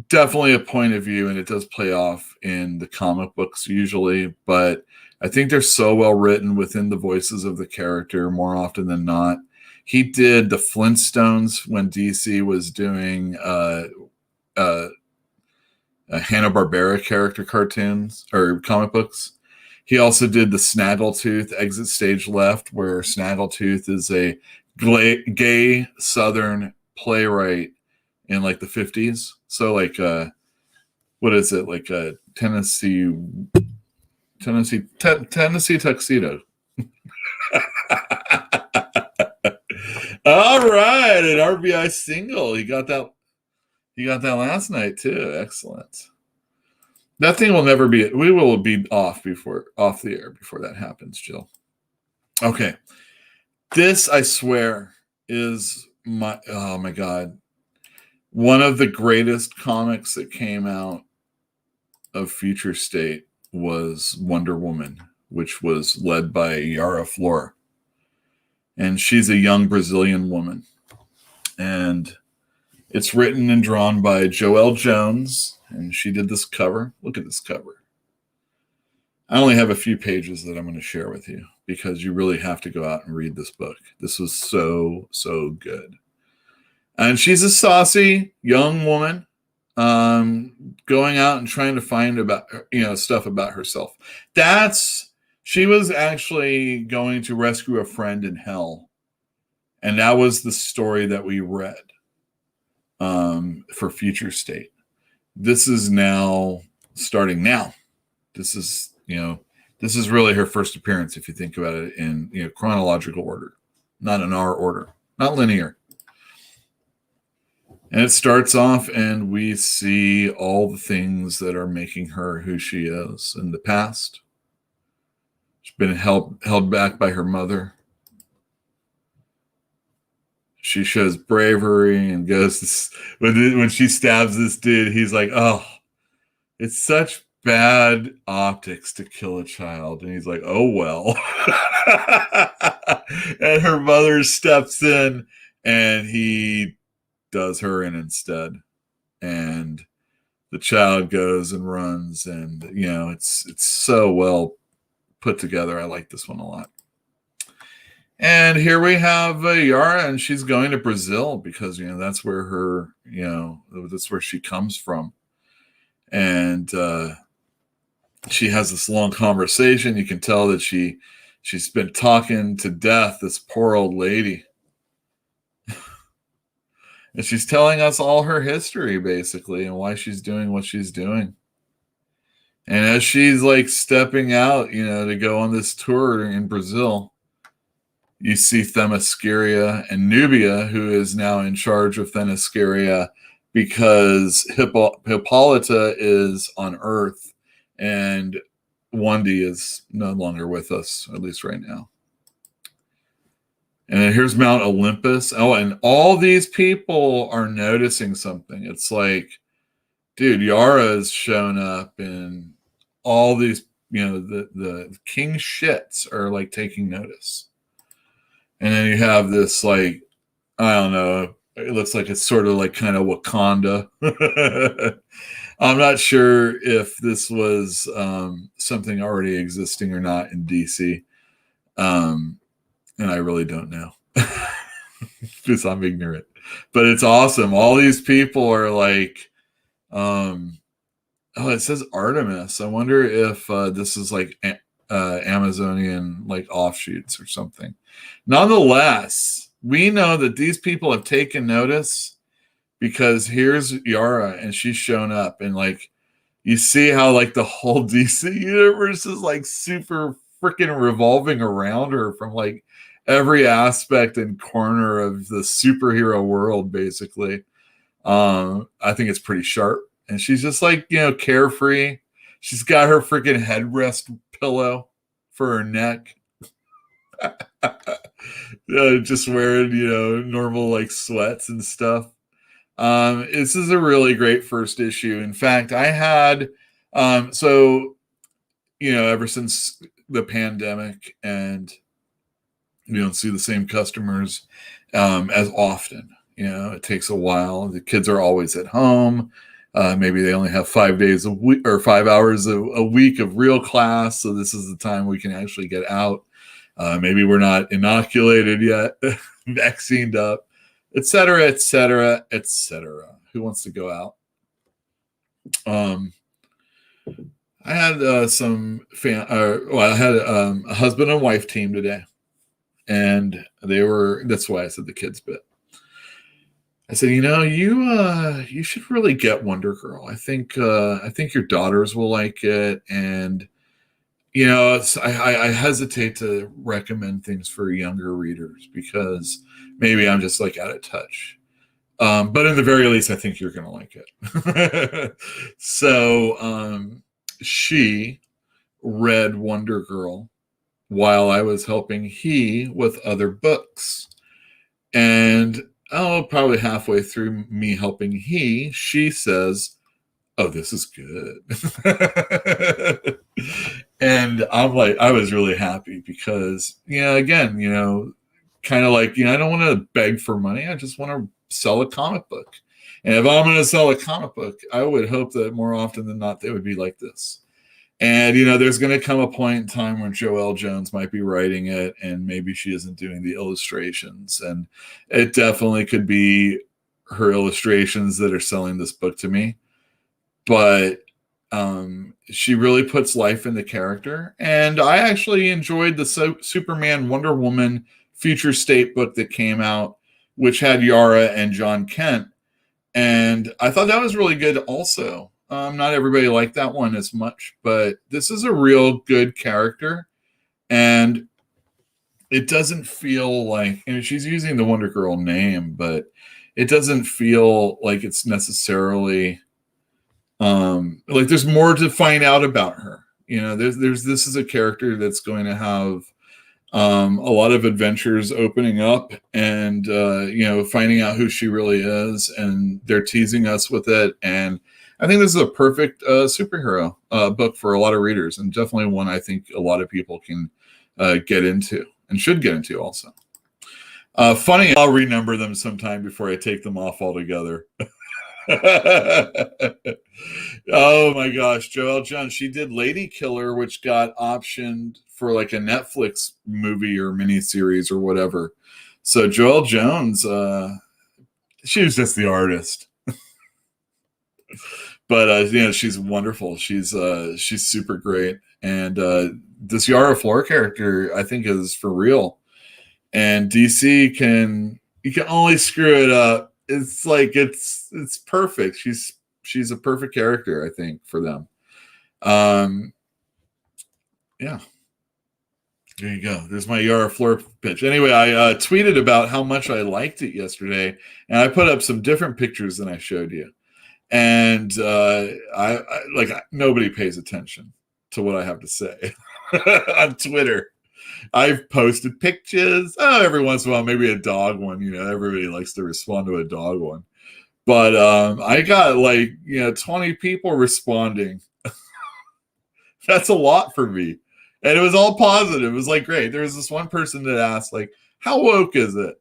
definitely a point of view, and it does play off in the comic books usually, but I think they're so well written within the voices of the character more often than not. He did the Flintstones when DC was doing Hanna-Barbera character cartoons or comic books. He also did the Snaggletooth Exit Stage Left, where Snaggletooth is a gay Southern playwright in like the 50s. So like, what is it? Like a Tennessee tuxedo. All right, an RBI single. He got that last night too. Excellent. That thing will never be. We will be off the air before that happens, Jill. Okay, this I swear is oh my God, one of the greatest comics that came out of Future State was Wonder Woman, which was led by Yara Flor. And she's a young Brazilian woman. And it's written and drawn by Joelle Jones. And she did this cover. Look at this cover. I only have a few pages that I'm going to share with you because you really have to go out and read this book. This was so, so good. And she's a saucy young woman going out and trying to find about, stuff about herself. She was actually going to rescue a friend in hell. And that was the story that we read for Future State. This is now starting now. This is really her first appearance, if you think about it in chronological order, not in our order, not linear. And it starts off and we see all the things that are making her who she is in the past. She's been held back by her mother. She shows bravery and goes when she stabs this dude, he's like, oh, it's such bad optics to kill a child. And he's like, oh, well. And her mother steps in and he does her in instead. And the child goes and runs. And, it's so well put together. I like this one a lot. And here we have Yara, and she's going to Brazil because, that's where that's where she comes from. And she has this long conversation. You can tell that she's been talking to death, this poor old lady. And she's telling us all her history, basically, and why she's doing what she's doing. And as she's like stepping out, to go on this tour in Brazil, you see Themyscira and Nubia, who is now in charge of Themyscira because Hippolyta is on Earth and Wendy is no longer with us, at least right now. And then here's Mount Olympus. Oh, and all these people are noticing something. It's like Dude, Yara's shown up in all these, the king shits are like taking notice. And then you have this, like, I don't know, it looks like it's sort of like kind of Wakanda. I'm not sure if this was something already existing or not in DC. And I really don't know because I'm ignorant. But it's awesome. All these people are like, it says Artemis. I wonder if this is like Amazonian like offshoots or something. Nonetheless, we know that these people have taken notice because here's Yara and she's shown up, and like you see how like the whole DC universe is like super freaking revolving around her from like every aspect and corner of the superhero world, basically. I think it's pretty sharp. And she's just like, carefree. She's got her freaking headrest pillow for her neck. Just wearing, normal like sweats and stuff. This is a really great first issue. In fact, I had, ever since the pandemic, and you don't see the same customers as often. It takes a while. The kids are always at home. Maybe they only have 5 days a week or 5 hours a week of real class. So this is the time we can actually get out. Maybe we're not inoculated yet, vaccinated up, et cetera, et cetera, et cetera. Who wants to go out? I had I had a husband and wife team today, and that's why I said the kids bit. I said, you should really get Wonder Girl. I think your daughters will like it, and I hesitate to recommend things for younger readers because maybe I'm just like out of touch. But in the very least, I think you're going to like it. So she read Wonder Girl while I was helping he with other books. And probably halfway through me helping she says, "Oh, this is good." And I'm like, I was really happy because, again, kind of like, I don't want to beg for money. I just want to sell a comic book. And if I'm going to sell a comic book, I would hope that more often than not, they would be like this. And, there's going to come a point in time when Joelle Jones might be writing it and maybe she isn't doing the illustrations. And it definitely could be her illustrations that are selling this book to me. But she really puts life in the character. And I actually enjoyed the Superman Wonder Woman Future State book that came out, which had Yara and John Kent. And I thought that was really good also. Not everybody liked that one as much, but this is a real good character. And it doesn't feel like, she's using the Wonder Girl name, but it doesn't feel like it's necessarily like there's more to find out about her. This is a character that's going to have a lot of adventures opening up and finding out who she really is, and they're teasing us with it. And I think this is a perfect superhero book for a lot of readers, and definitely one I think a lot of people can get into and should get into also. Funny, I'll renumber them sometime before I take them off altogether. Oh my gosh, Joelle Jones, she did Ladykiller, which got optioned for like a Netflix movie or miniseries or whatever. So Joelle Jones, she was just the artist. But she's wonderful. She's super great. And this Yara Flor character, I think, is for real. And DC you can only screw it up. It's like it's perfect. She's a perfect character, I think, for them. Yeah. There you go. There's my Yara Flor pitch. Anyway, I tweeted about how much I liked it yesterday, and I put up some different pictures than I showed you. And I like nobody pays attention to what I have to say on Twitter. I've posted pictures. Every once in a while, maybe a dog one. Everybody likes to respond to a dog one. But I got 20 people responding. That's a lot for me. And it was all positive. It was great. There was this one person that asked, how woke is it?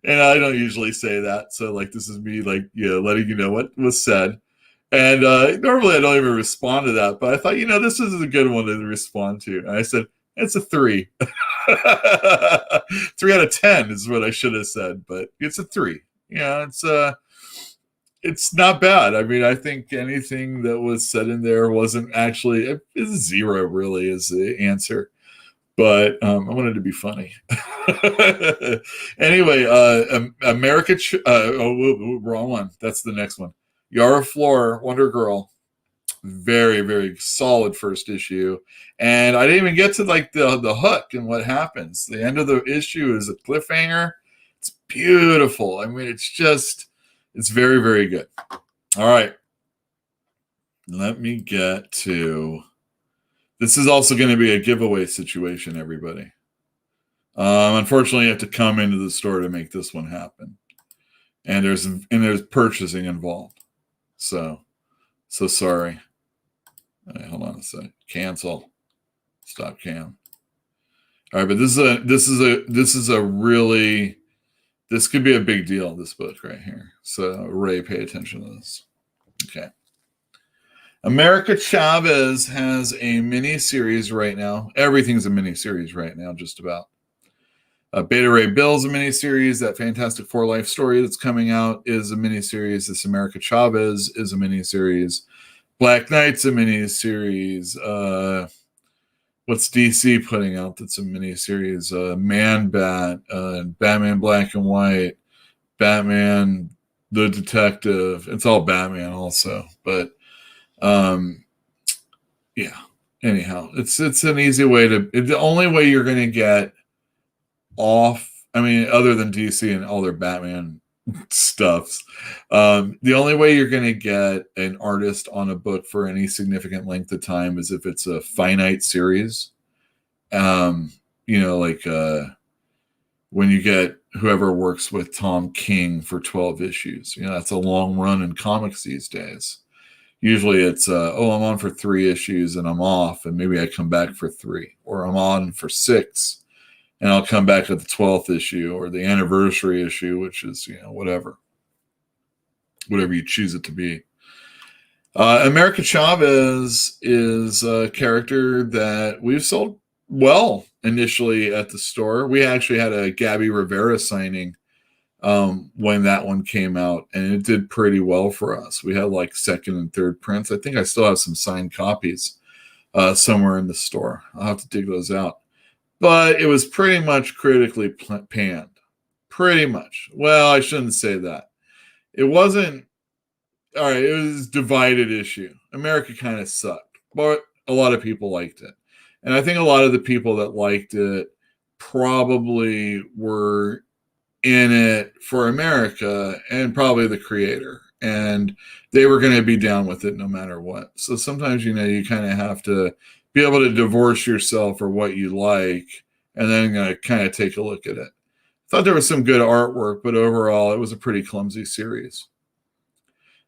And I don't usually say that. So this is me letting you know what was said. And normally I don't even respond to that. But I thought, this is a good one to respond to. And I said, it's a 3. 3 out of 10 is what I should have said. But it's a 3. It's not bad. I mean, I think anything that was said in there wasn't actually it's 0 really is the answer. But I wanted to be funny. Anyway, America. Wrong one. That's the next one. Yara Flor, Wonder Girl. Very, very solid first issue. And I didn't even get to the hook and what happens. The end of the issue is a cliffhanger. It's beautiful. I mean, it's very, very good. All right. Let me get to... This is also going to be a giveaway situation, everybody. Unfortunately, you have to come into the store to make this one happen. And there's purchasing involved. So sorry. All right, hold on a sec. Cancel. Stop cam. All right, but this could be a big deal, this book right here. So Ray, pay attention to this. Okay. America Chavez has a mini-series right now. Everything's a mini-series right now, just about. Beta Ray Bill's a mini-series. That Fantastic Four life story that's coming out is a mini-series. This America Chavez is a mini-series. Black Knight's a mini-series. What's DC putting out that's a mini-series? Man-Bat, Batman Black and White, Batman the Detective. It's all Batman also, but yeah. Anyhow, it's an easy way the only way you're going to get off, I mean, other than DC and all their Batman stuffs, the only way you're going to get an artist on a book for any significant length of time is if it's a finite series. When you get whoever works with Tom King for 12 issues, that's a long run in comics these days. Usually it's, I'm on for 3 issues and I'm off, and maybe I come back for 3, or I'm on for 6 and I'll come back at the 12th issue or the anniversary issue, which is, whatever you choose it to be. America Chavez is a character that we've sold well initially at the store. We actually had a Gabby Rivera signing when that one came out, and it did pretty well for us. We had second and third prints. I think I still have some signed copies somewhere in the store. I'll have to dig those out. But it was pretty much critically panned. Pretty much. Well, I shouldn't say that. It wasn't. All right, it was a divided issue. America kind of sucked, but a lot of people liked it. And I think a lot of the people that liked it probably were in it for America and probably the creator. And they were going to be down with it no matter what. So sometimes, you kind of have to be able to divorce yourself for what you like and then kind of take a look at it. Thought there was some good artwork, but overall it was a pretty clumsy series.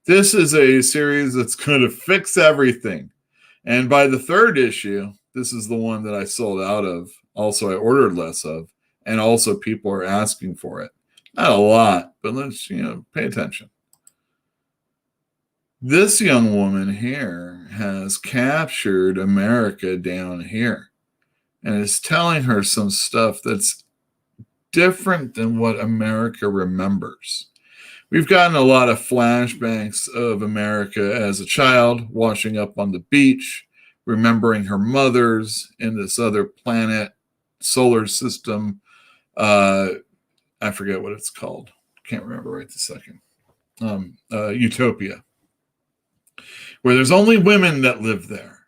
This is a series that's going to fix everything. And by the 3rd issue, this is the one that I sold out of. Also, I ordered less of. And also people are asking for it. Not a lot, but let's, pay attention. This young woman here has captured America down here and is telling her some stuff that's different than what America remembers. We've gotten a lot of flashbacks of America as a child, washing up on the beach, remembering her mothers in this other planet, solar system. I forget what it's called. Can't remember right this second. Utopia, where there's only women that live there,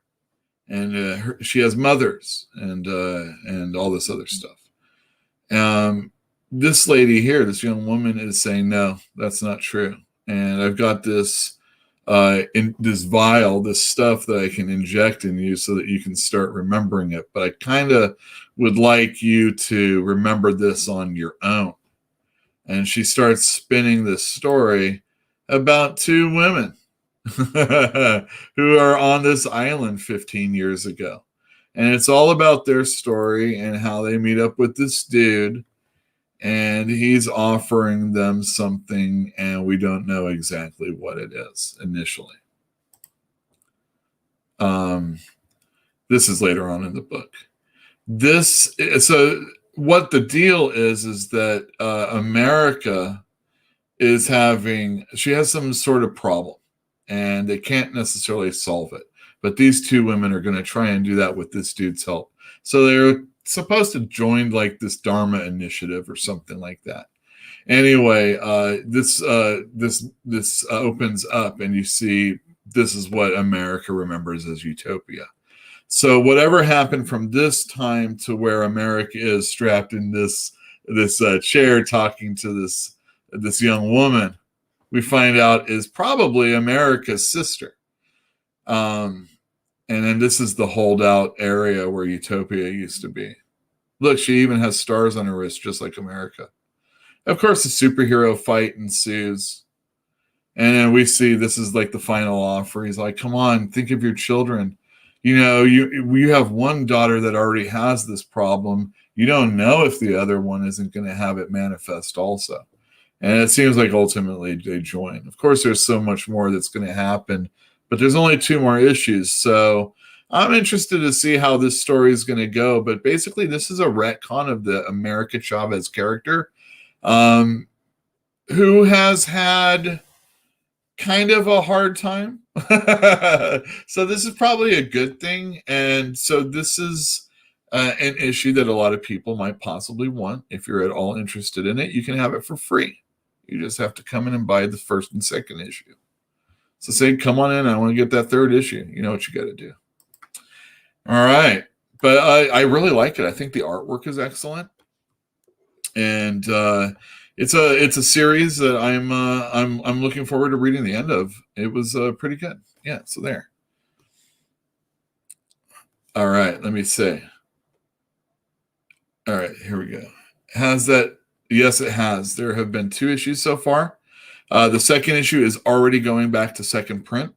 and she has mothers and all this other stuff. This lady here, this young woman, is saying, no, that's not true. And I've got this in this vial, this stuff that I can inject in you so that you can start remembering it. But I kind of would like you to remember this on your own. And she starts spinning this story about two women who are on this island 15 years ago. And it's all about their story and how they meet up with this dude. And he's offering them something, and we don't know exactly what it is initially. This is later on in the book. So what the deal is that America is she has some sort of problem, and they can't necessarily solve it. But these two women are going to try and do that with this dude's help. So they're supposed to join like this Dharma initiative or something like that. Anyway, this opens up, and you see this is what America remembers as utopia. So whatever happened from this time to where America is strapped in this chair talking to this young woman, we find out is probably America's sister. And then this is the holdout area where utopia used to be. Look, she even has stars on her wrist, just like America. Of course, the superhero fight ensues. And then we see this is like the final offer. He's like, come on, think of your children. You know, you have one daughter that already has this problem. You don't know if the other one isn't going to have it manifest also. And it seems like ultimately they join. Of course, there's so much more that's going to happen, but there's only 2 more issues. So I'm interested to see how this story is going to go. But basically, this is a retcon of the America Chavez character, who has had kind of a hard time. So this is probably a good thing. And so this is an issue that a lot of people might possibly want. If you're at all interested in it, you can have it for free. You just have to come in and buy the first and second issue. So say, come on in, I want to get that third issue. You know what you got to do. All right. But I really like it. I think the artwork is excellent. And it's a series that I'm looking forward to reading the end of. It was pretty good. Yeah, so there. All right, let me see. All right, here we go. Has that? Yes, it has. There have been 2 issues so far. The second issue is already going back to second print.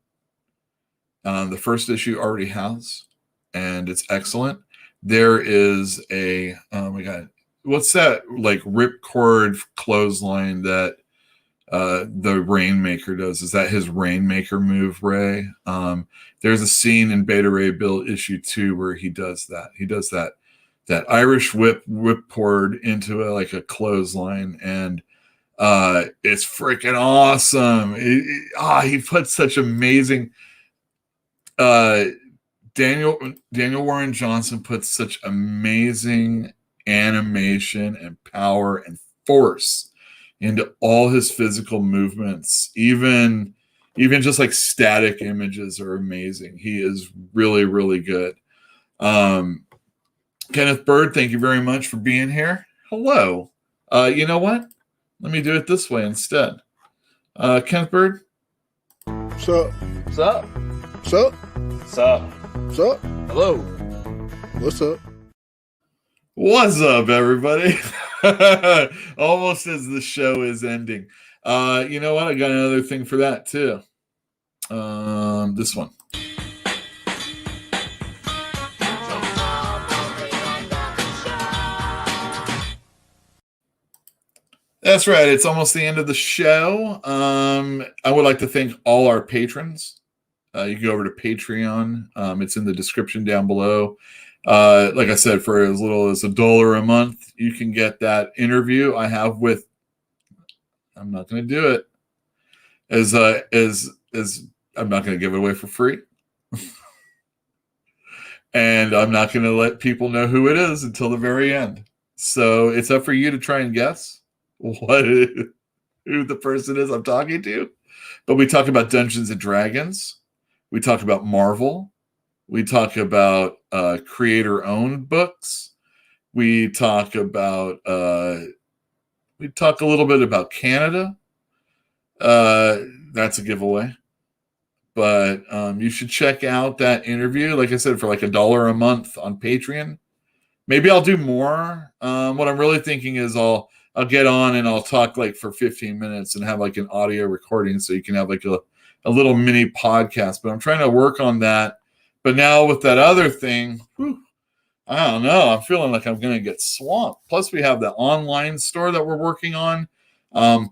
The first issue already has, and it's excellent. There is a what's that like ripcord clothesline that the Rainmaker does? Is that his Rainmaker move, Ray? There's a scene in Beta Ray Bill issue 2 where he does that. He does that Irish whipcord into a clothesline, and it's freaking awesome. He put such amazing. Daniel Warren Johnson puts such amazing animation and power and force into all his physical movements. Even just like static images are amazing. He is really, really good. Kenneth Bird, thank you very much for being here. Hello. You know what? Let me do it this way instead. Kenneth Bird. What's up? What's up? What's up? What's up? What's up? Hello. What's up? What's up, everybody? Almost as the show is ending. You know what? I got another thing for that too. This one. That's right. It's almost the end of the show. I would like to thank all our patrons. You can go over to Patreon. It's in the description down below. Like I said, for as little as $1 a month, you can get that interview I have with. I'm not going to do it. As I'm not going to give it away for free, and I'm not going to let people know who it is until the very end. So it's up for you to try and guess who the person is I'm talking to. But we talk about Dungeons and Dragons. We talk about Marvel. We talk about creator-owned books. We talk about a little bit about Canada. That's a giveaway. But you should check out that interview. Like I said, for like $1 a month on Patreon. Maybe I'll do more. What I'm really thinking is I'll I'll get on and I'll talk like for 15 minutes and have like an audio recording so you can have like a little mini podcast. But I'm trying to work on that. But now with that other thing, I don't know. I'm feeling like I'm going to get swamped. Plus, we have the online store that we're working on,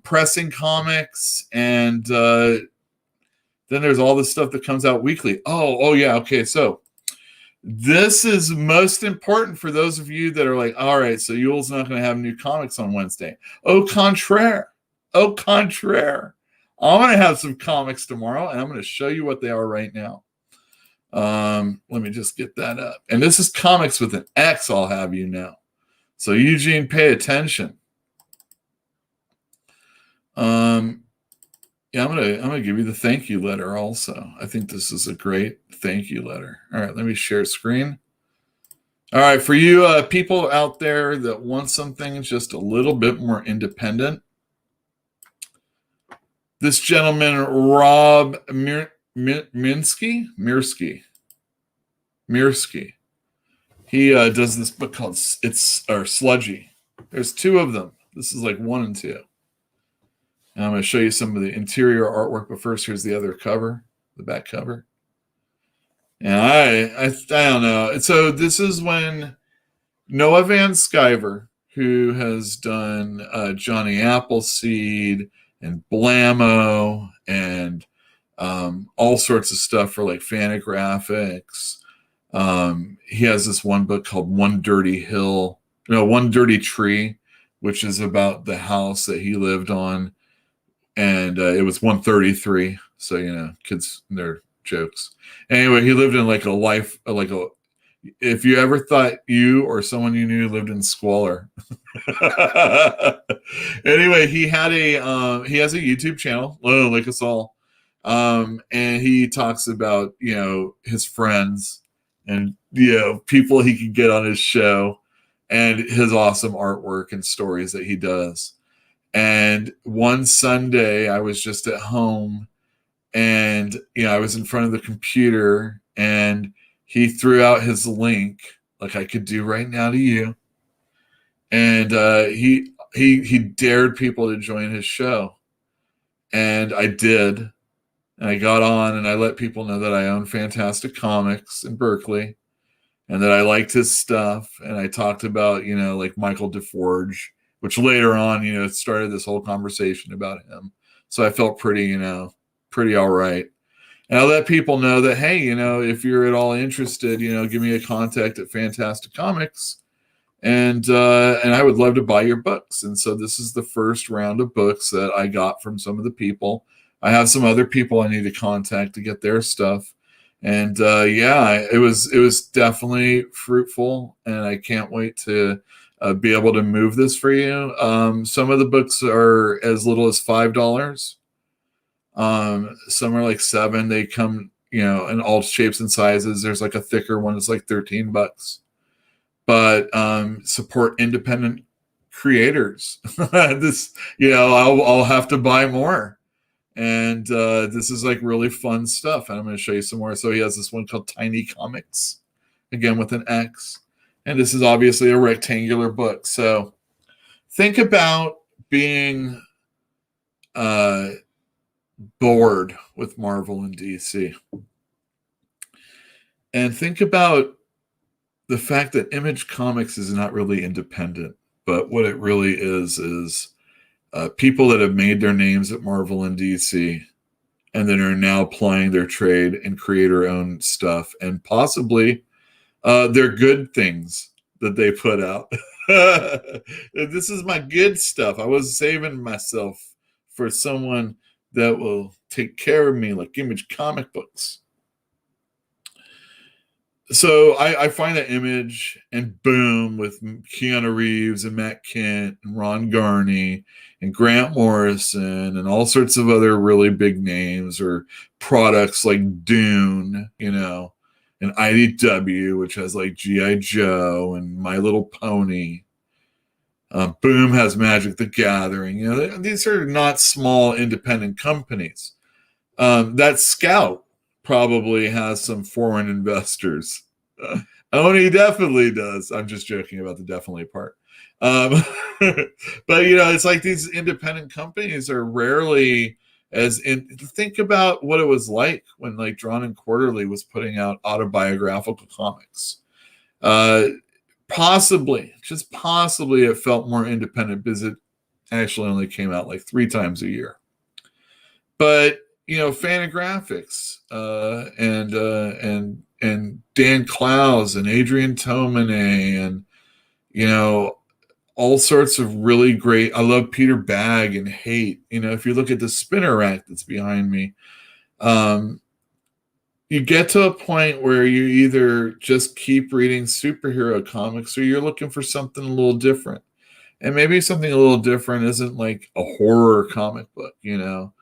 pressing comics, and then there's all this stuff that comes out weekly. Oh yeah. Okay, so this is most important for those of you that are like, all right, so Yule's not going to have new comics on Wednesday. Au contraire. I'm going to have some comics tomorrow, and I'm going to show you what they are right now. Let me just get that up. And this is comics with an X, I'll have you know. So Eugene, pay attention. Yeah, I'm gonna give you the thank you letter also. I think this is a great thank you letter. All right, let me share screen. All right, for you people out there that want something just a little bit more independent, this gentleman, Rob Mirsky. He does this book called Sludgy. There's two of them. This is like 1 and 2. And I'm going to show you some of the interior artwork, but first here's the other cover, the back cover. And I don't know. So this is when Noah Van Sciver, who has done Johnny Appleseed and Blammo and all sorts of stuff for like Fantagraphics. He has this one book called One Dirty Tree, which is about the house that he lived on. And it was 133. So, you know, kids, their jokes. Anyway, he lived in like a life, if you ever thought you or someone you knew lived in squalor. Anyway, he has a YouTube channel, like us all. And he talks about, you know, his friends and, you know, people he can get on his show and his awesome artwork and stories that he does. And one Sunday I was just at home and, you know, I was in front of the computer and he threw out his link like I could do right now to you. And he dared people to join his show. And I did. And I got on and I let people know that I own Fantastic Comics in Berkeley and that I liked his stuff. And I talked about, you know, like Michael DeForge, which later on, you know, it started this whole conversation about him. So I felt pretty all right. And I let people know that, hey, you know, if you're at all interested, you know, give me a contact at Fantastic Comics. And I would love to buy your books. And so this is the first round of books that I got from some of the people. I have some other people I need to contact to get their stuff. And it was definitely fruitful. And I can't wait to be able to move this for you. Some of the books are as little as $5. Some are like $7. They come, you know, in all shapes and sizes. There's like a thicker one that's like $13. But support independent creators. This, you know, I'll have to buy more. And this is like really fun stuff. And I'm going to show you some more. So he has this one called Tiny Comics, again with an X. And this is obviously a rectangular book. So think about being bored with Marvel and DC. And think about the fact that Image Comics is not really independent, but what it really is people that have made their names at Marvel and DC and then are now plying their trade and creator-owned stuff and possibly they're good things that they put out. This is my good stuff. I was saving myself for someone that will take care of me like Image Comic Books. So I find that Image and Boom with Keanu Reeves and Matt Kent and Ron Garney and Grant Morrison and all sorts of other really big names or products like Dune, you know, and IDW, which has like G.I. Joe and My Little Pony. Boom has Magic the Gathering. You know, these are not small independent companies. That Scout probably has some foreign investors. Oni definitely does. I'm just joking about the definitely part. Um, but you know, it's like these independent companies are rarely as in. Think about what it was like when like Drawn and Quarterly was putting out autobiographical comics. Possibly, just possibly, it felt more independent because it actually only came out like 3 times a year. But you know, Fantagraphics and Dan Clowes and Adrian Tomine and you know all sorts of really great. I love Peter Bagg and Hate. You know, if you look at the spinner rack that's behind me, you get to a point where you either just keep reading superhero comics or you're looking for something a little different. And maybe something a little different isn't like a horror comic book, you know.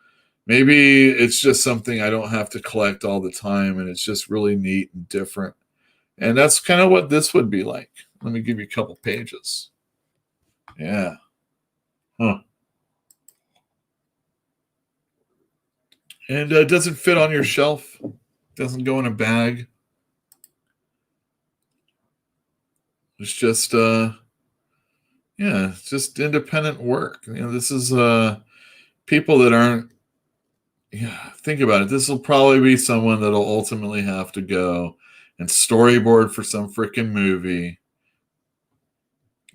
Maybe it's just something I don't have to collect all the time and it's just really neat and different. And that's kind of what this would be like. Let me give you a couple pages. Yeah. Huh. And it doesn't fit on your shelf. Doesn't go in a bag. It's just it's just independent work. You know, this is people that aren't think about it. This will probably be someone that'll ultimately have to go and storyboard for some freaking movie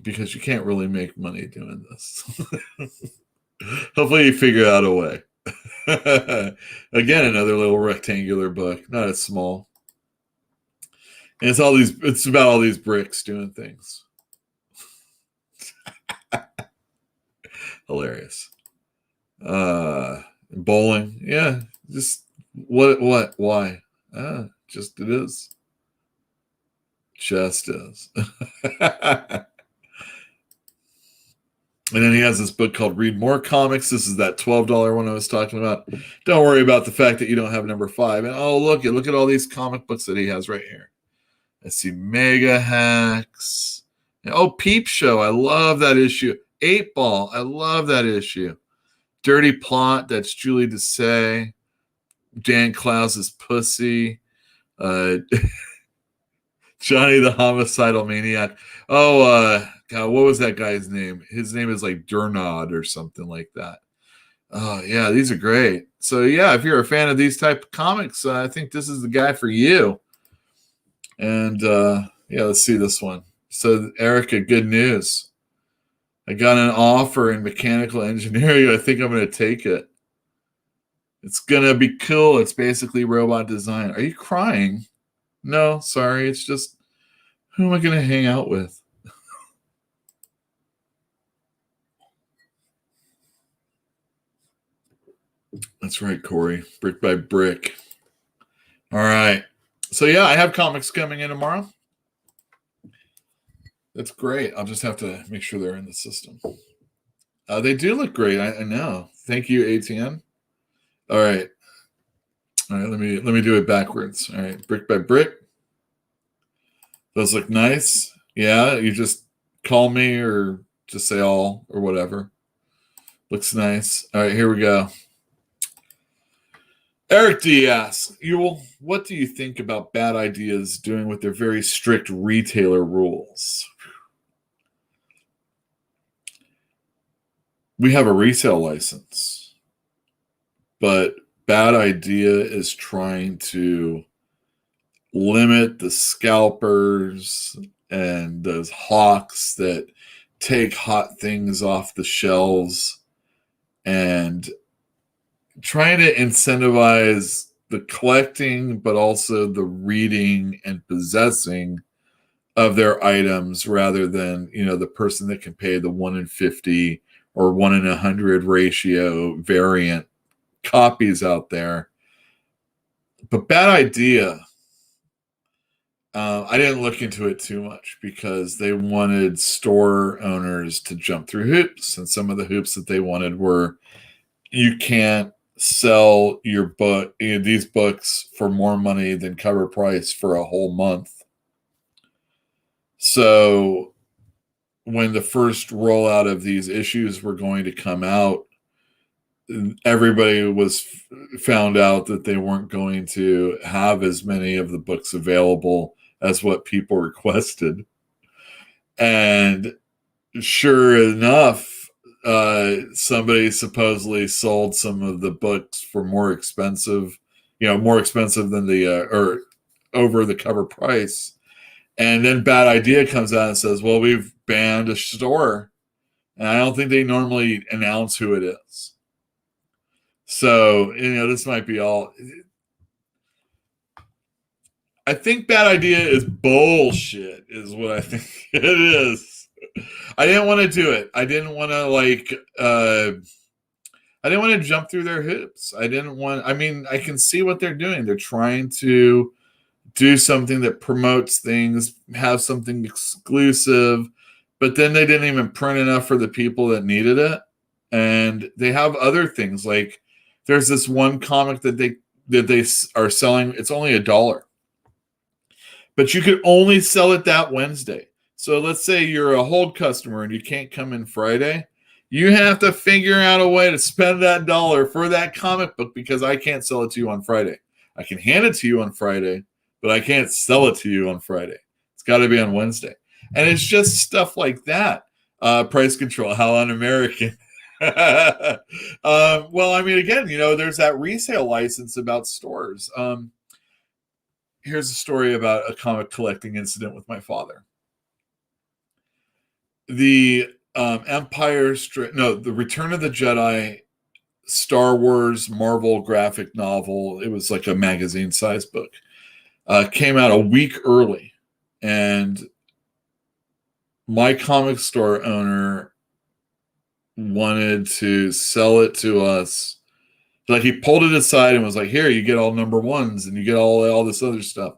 because you can't really make money doing this. Hopefully you figure out a way. Again, another little rectangular book, not as small. And it's about all these bricks doing things. Hilarious. Bowling, yeah. Just why? Just it is. Just is. And then he has this book called Read More Comics. This is that $12 one I was talking about. Don't worry about the fact that you don't have number 5. And look at all these comic books that he has right here. I see Mega Hacks. Peep Show. I love that issue. 8 Ball. I love that issue. Dirty Plot. That's Julie Doucet. Dan Clowes' Pussy. Johnny the Homicidal Maniac. God, what was that guy's name? His name is like Durnod or something like that. Oh, yeah, these are great. So, yeah, if you're a fan of these type of comics, I think this is the guy for you. And, let's see this one. So, Erica, good news. I got an offer in mechanical engineering. I think I'm going to take it. It's going to be cool. It's basically robot design. Are you crying? No, sorry. It's just, who am I going to hang out with? That's right, Corey. Brick by brick. All right. So, yeah, I have comics coming in tomorrow. That's great. I'll just have to make sure they're in the system. They do look great. I know. Thank you, ATN. All right. Let me do it backwards. All right. Brick by brick. Those look nice. Yeah, you just call me or just say all or whatever. Looks nice. All right, here we go. Eric D asks, what do you think about Bad Ideas doing with their very strict retailer rules? We have a resale license, but Bad Idea is trying to limit the scalpers and those hawks that take hot things off the shelves and trying to incentivize the collecting, but also the reading and possessing of their items rather than, the person that can pay the 1 in 50 or 1 in 100 ratio variant copies out there. But Bad Idea, I didn't look into it too much because they wanted store owners to jump through hoops. And some of the hoops that they wanted were, you can't sell your book, these books for more money than cover price for a whole month. So when the first rollout of these issues were going to come out, everybody was found out that they weren't going to have as many of the books available as what people requested. And sure enough, somebody supposedly sold some of the books for more expensive, more expensive than or over the cover price. And then Bad Idea comes out and says, well, we've banned a store. And I don't think they normally announce who it is. So, this might be all. I think Bad Idea is bullshit, is what I think it is. I didn't want to do it. I didn't want to I didn't want to jump through their hoops. I can see what they're doing. They're trying to do something that promotes things, have something exclusive, but then they didn't even print enough for the people that needed it. And they have other things. Like there's this one comic that they are selling. It's only $1. But you could only sell it that Wednesday. So let's say you're a hold customer and you can't come in Friday. You have to figure out a way to spend that $1 for that comic book because I can't sell it to you on Friday. I can hand it to you on Friday, but I can't sell it to you on Friday. It's got to be on Wednesday. And it's just stuff like that. Price control, how un-American. Well, again, there's that resale license about stores. Here's a story about a comic collecting incident with my father. The the Return of the Jedi Star Wars Marvel graphic novel, it was like a magazine size book, came out a week early. And my comic store owner wanted to sell it to us. Like he pulled it aside and was like, here, you get all number ones and you get all this other stuff.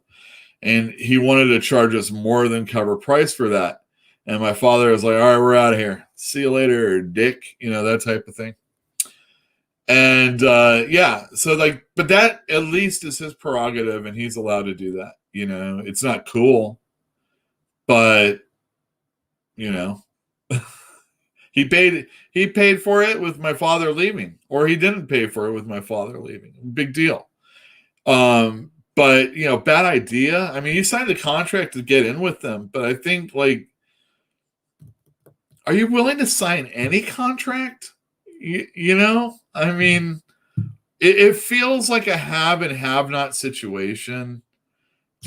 And he wanted to charge us more than cover price for that. And my father was like, all right, we're out of here. See you later, dick. That type of thing. And so but that at least is his prerogative and he's allowed to do that. It's not cool, but he paid for it with my father leaving, or he didn't pay for it with my father leaving. Big deal. But Bad Idea. You signed a contract to get in with them, but I think are you willing to sign any contract? It feels like a have and have not situation.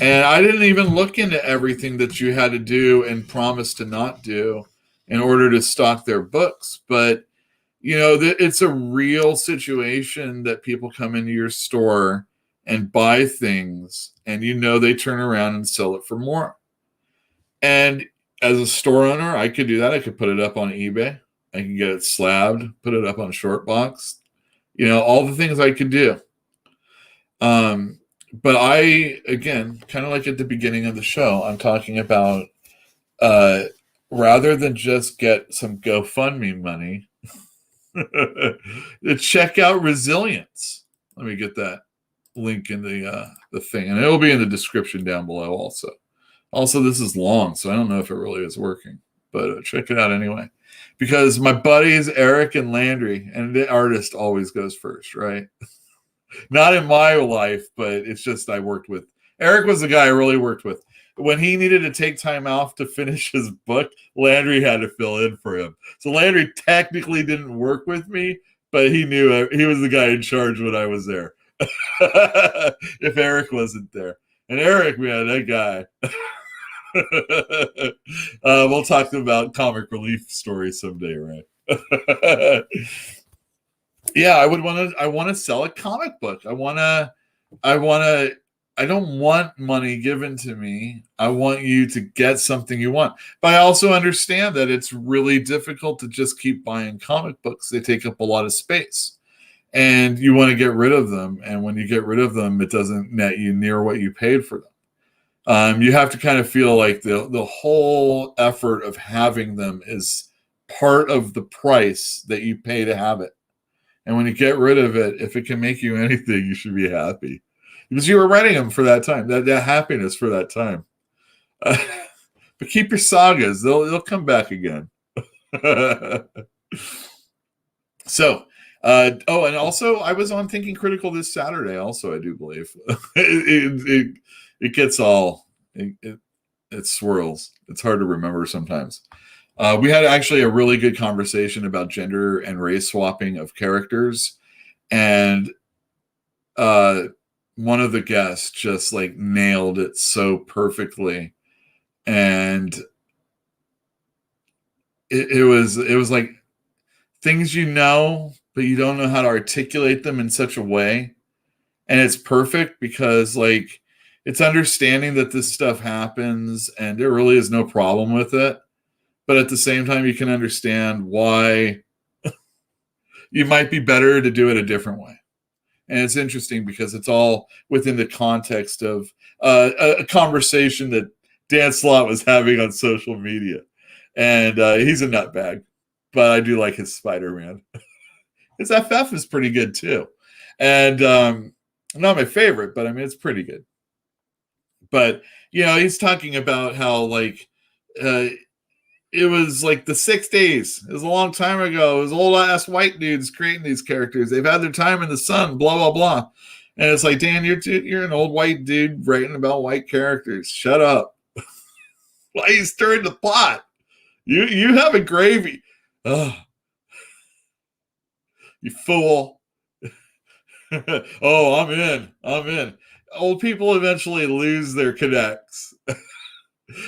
And I didn't even look into everything that you had to do and promise to not do in order to stock their books. But, it's a real situation that people come into your store and buy things and, they turn around and sell it for more. And as a store owner, I could do that. I could put it up on eBay. I can get it slabbed, put it up on Shortbox, all the things I could do. But I, again, kind of like at the beginning of the show, I'm talking about rather than just get some GoFundMe money, to check out Resilience. Let me get that link in the thing, and it'll be in the description down below also. Also, this is long, so I don't know if it really is working, but check it out anyway. Because my buddies, Eric and Landry, and the artist always goes first, right? Not in my life, but it's just I worked with. Eric was the guy I really worked with. When he needed to take time off to finish his book, Landry had to fill in for him. So Landry technically didn't work with me, but he knew he was the guy in charge when I was there. If Eric wasn't there. And Eric, man, that guy. We'll talk about comic relief stories someday, right? Yeah, I want to sell a comic book. I don't want money given to me. I want you to get something you want. But I also understand that it's really difficult to just keep buying comic books. They take up a lot of space. And you want to get rid of them. And when you get rid of them, it doesn't net you near what you paid for them. You have to kind of feel like the whole effort of having them is part of the price that you pay to have it. And when you get rid of it, if it can make you anything, you should be happy. Because you were writing them for that time, that happiness for that time. But keep your sagas. They'll come back again. So, and also I was on Thinking Critical this Saturday also, I do believe. It gets all, it swirls. It's hard to remember sometimes. We had actually a really good conversation about gender and race swapping of characters, and one of the guests just like nailed it so perfectly, and it was like things but you don't know how to articulate them in such a way, and it's perfect because like it's understanding that this stuff happens and there really is no problem with it, but at the same time you can understand why you might be better to do it a different way. And it's interesting because it's all within the context of a conversation that Dan Slott was having on social media. And he's a nutbag, but I do like his Spider-Man. His FF is pretty good too. And not my favorite, but I mean, it's pretty good. But, he's talking about how like it was like the 6 days. It was a long time ago. It was old ass white dudes creating these characters. They've had their time in the sun, blah, blah, blah. And it's like, Dan, you're an old white dude writing about white characters. Shut up. Why are you stirring the pot? You have a gravy. Ugh. You fool. Oh, I'm in. Old people eventually lose their connects.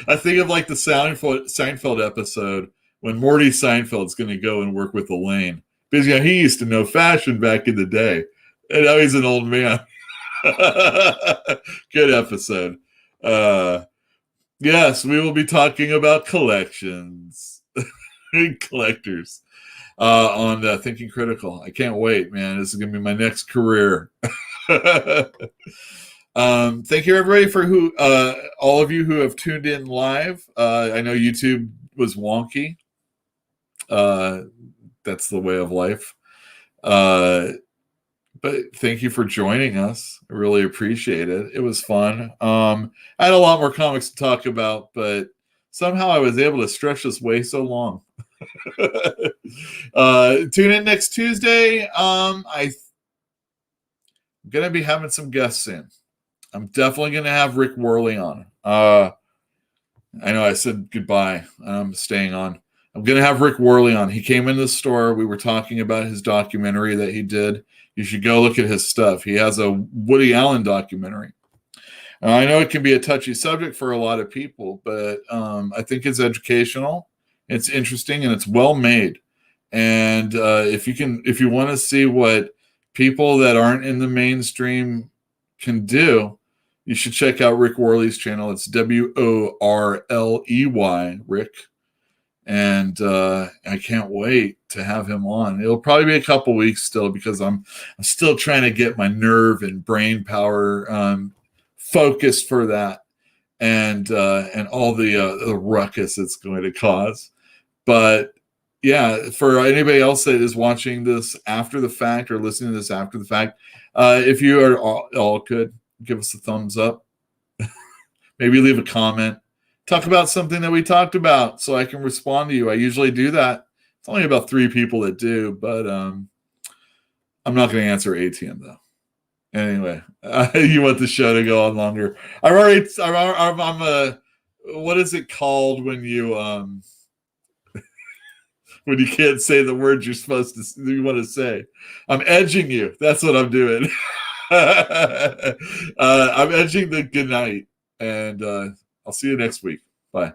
I think of like the Seinfeld episode when Morty Seinfeld's going to go and work with Elaine. Because he used to know fashion back in the day. And now he's an old man. Good episode. Yes, we will be talking about collections. Collectors. On Thinking Critical. I can't wait, man. This is going to be my next career. Thank you, everybody, for all of you who have tuned in live. I know YouTube was wonky. That's the way of life. But thank you for joining us. I really appreciate it. It was fun. I had a lot more comics to talk about, but somehow I was able to stretch this way so long. Tune in next Tuesday. I'm gonna be having some guests in. I'm definitely gonna have Rick Worley on. I know I said goodbye. I'm staying on. I'm gonna have Rick Worley on. He came in the store. We were talking about his documentary that he did. You should go look at his stuff. He has a Woody Allen documentary. I know it can be a touchy subject for a lot of people, but I think it's educational. It's interesting and it's well made. And if you want to see what people that aren't in the mainstream can do, you should check out Rick Worley's channel. It's WORLEY, Rick. And I can't wait to have him on. It'll probably be a couple weeks still because I'm still trying to get my nerve and brain power focused for that, and all the ruckus it's going to cause. But yeah, for anybody else that is watching this after the fact or listening to this after the fact, if you are all could give us a thumbs up, maybe leave a comment, talk about something that we talked about so I can respond to you. I usually do that. It's only about 3 people that do, but I'm not going to answer ATM though. Anyway, you want the show to go on longer. I'm what is it called when you when you can't say the words you want to say? I'm edging you. That's what I'm doing. I'm edging the good night, and I'll see you next week. Bye.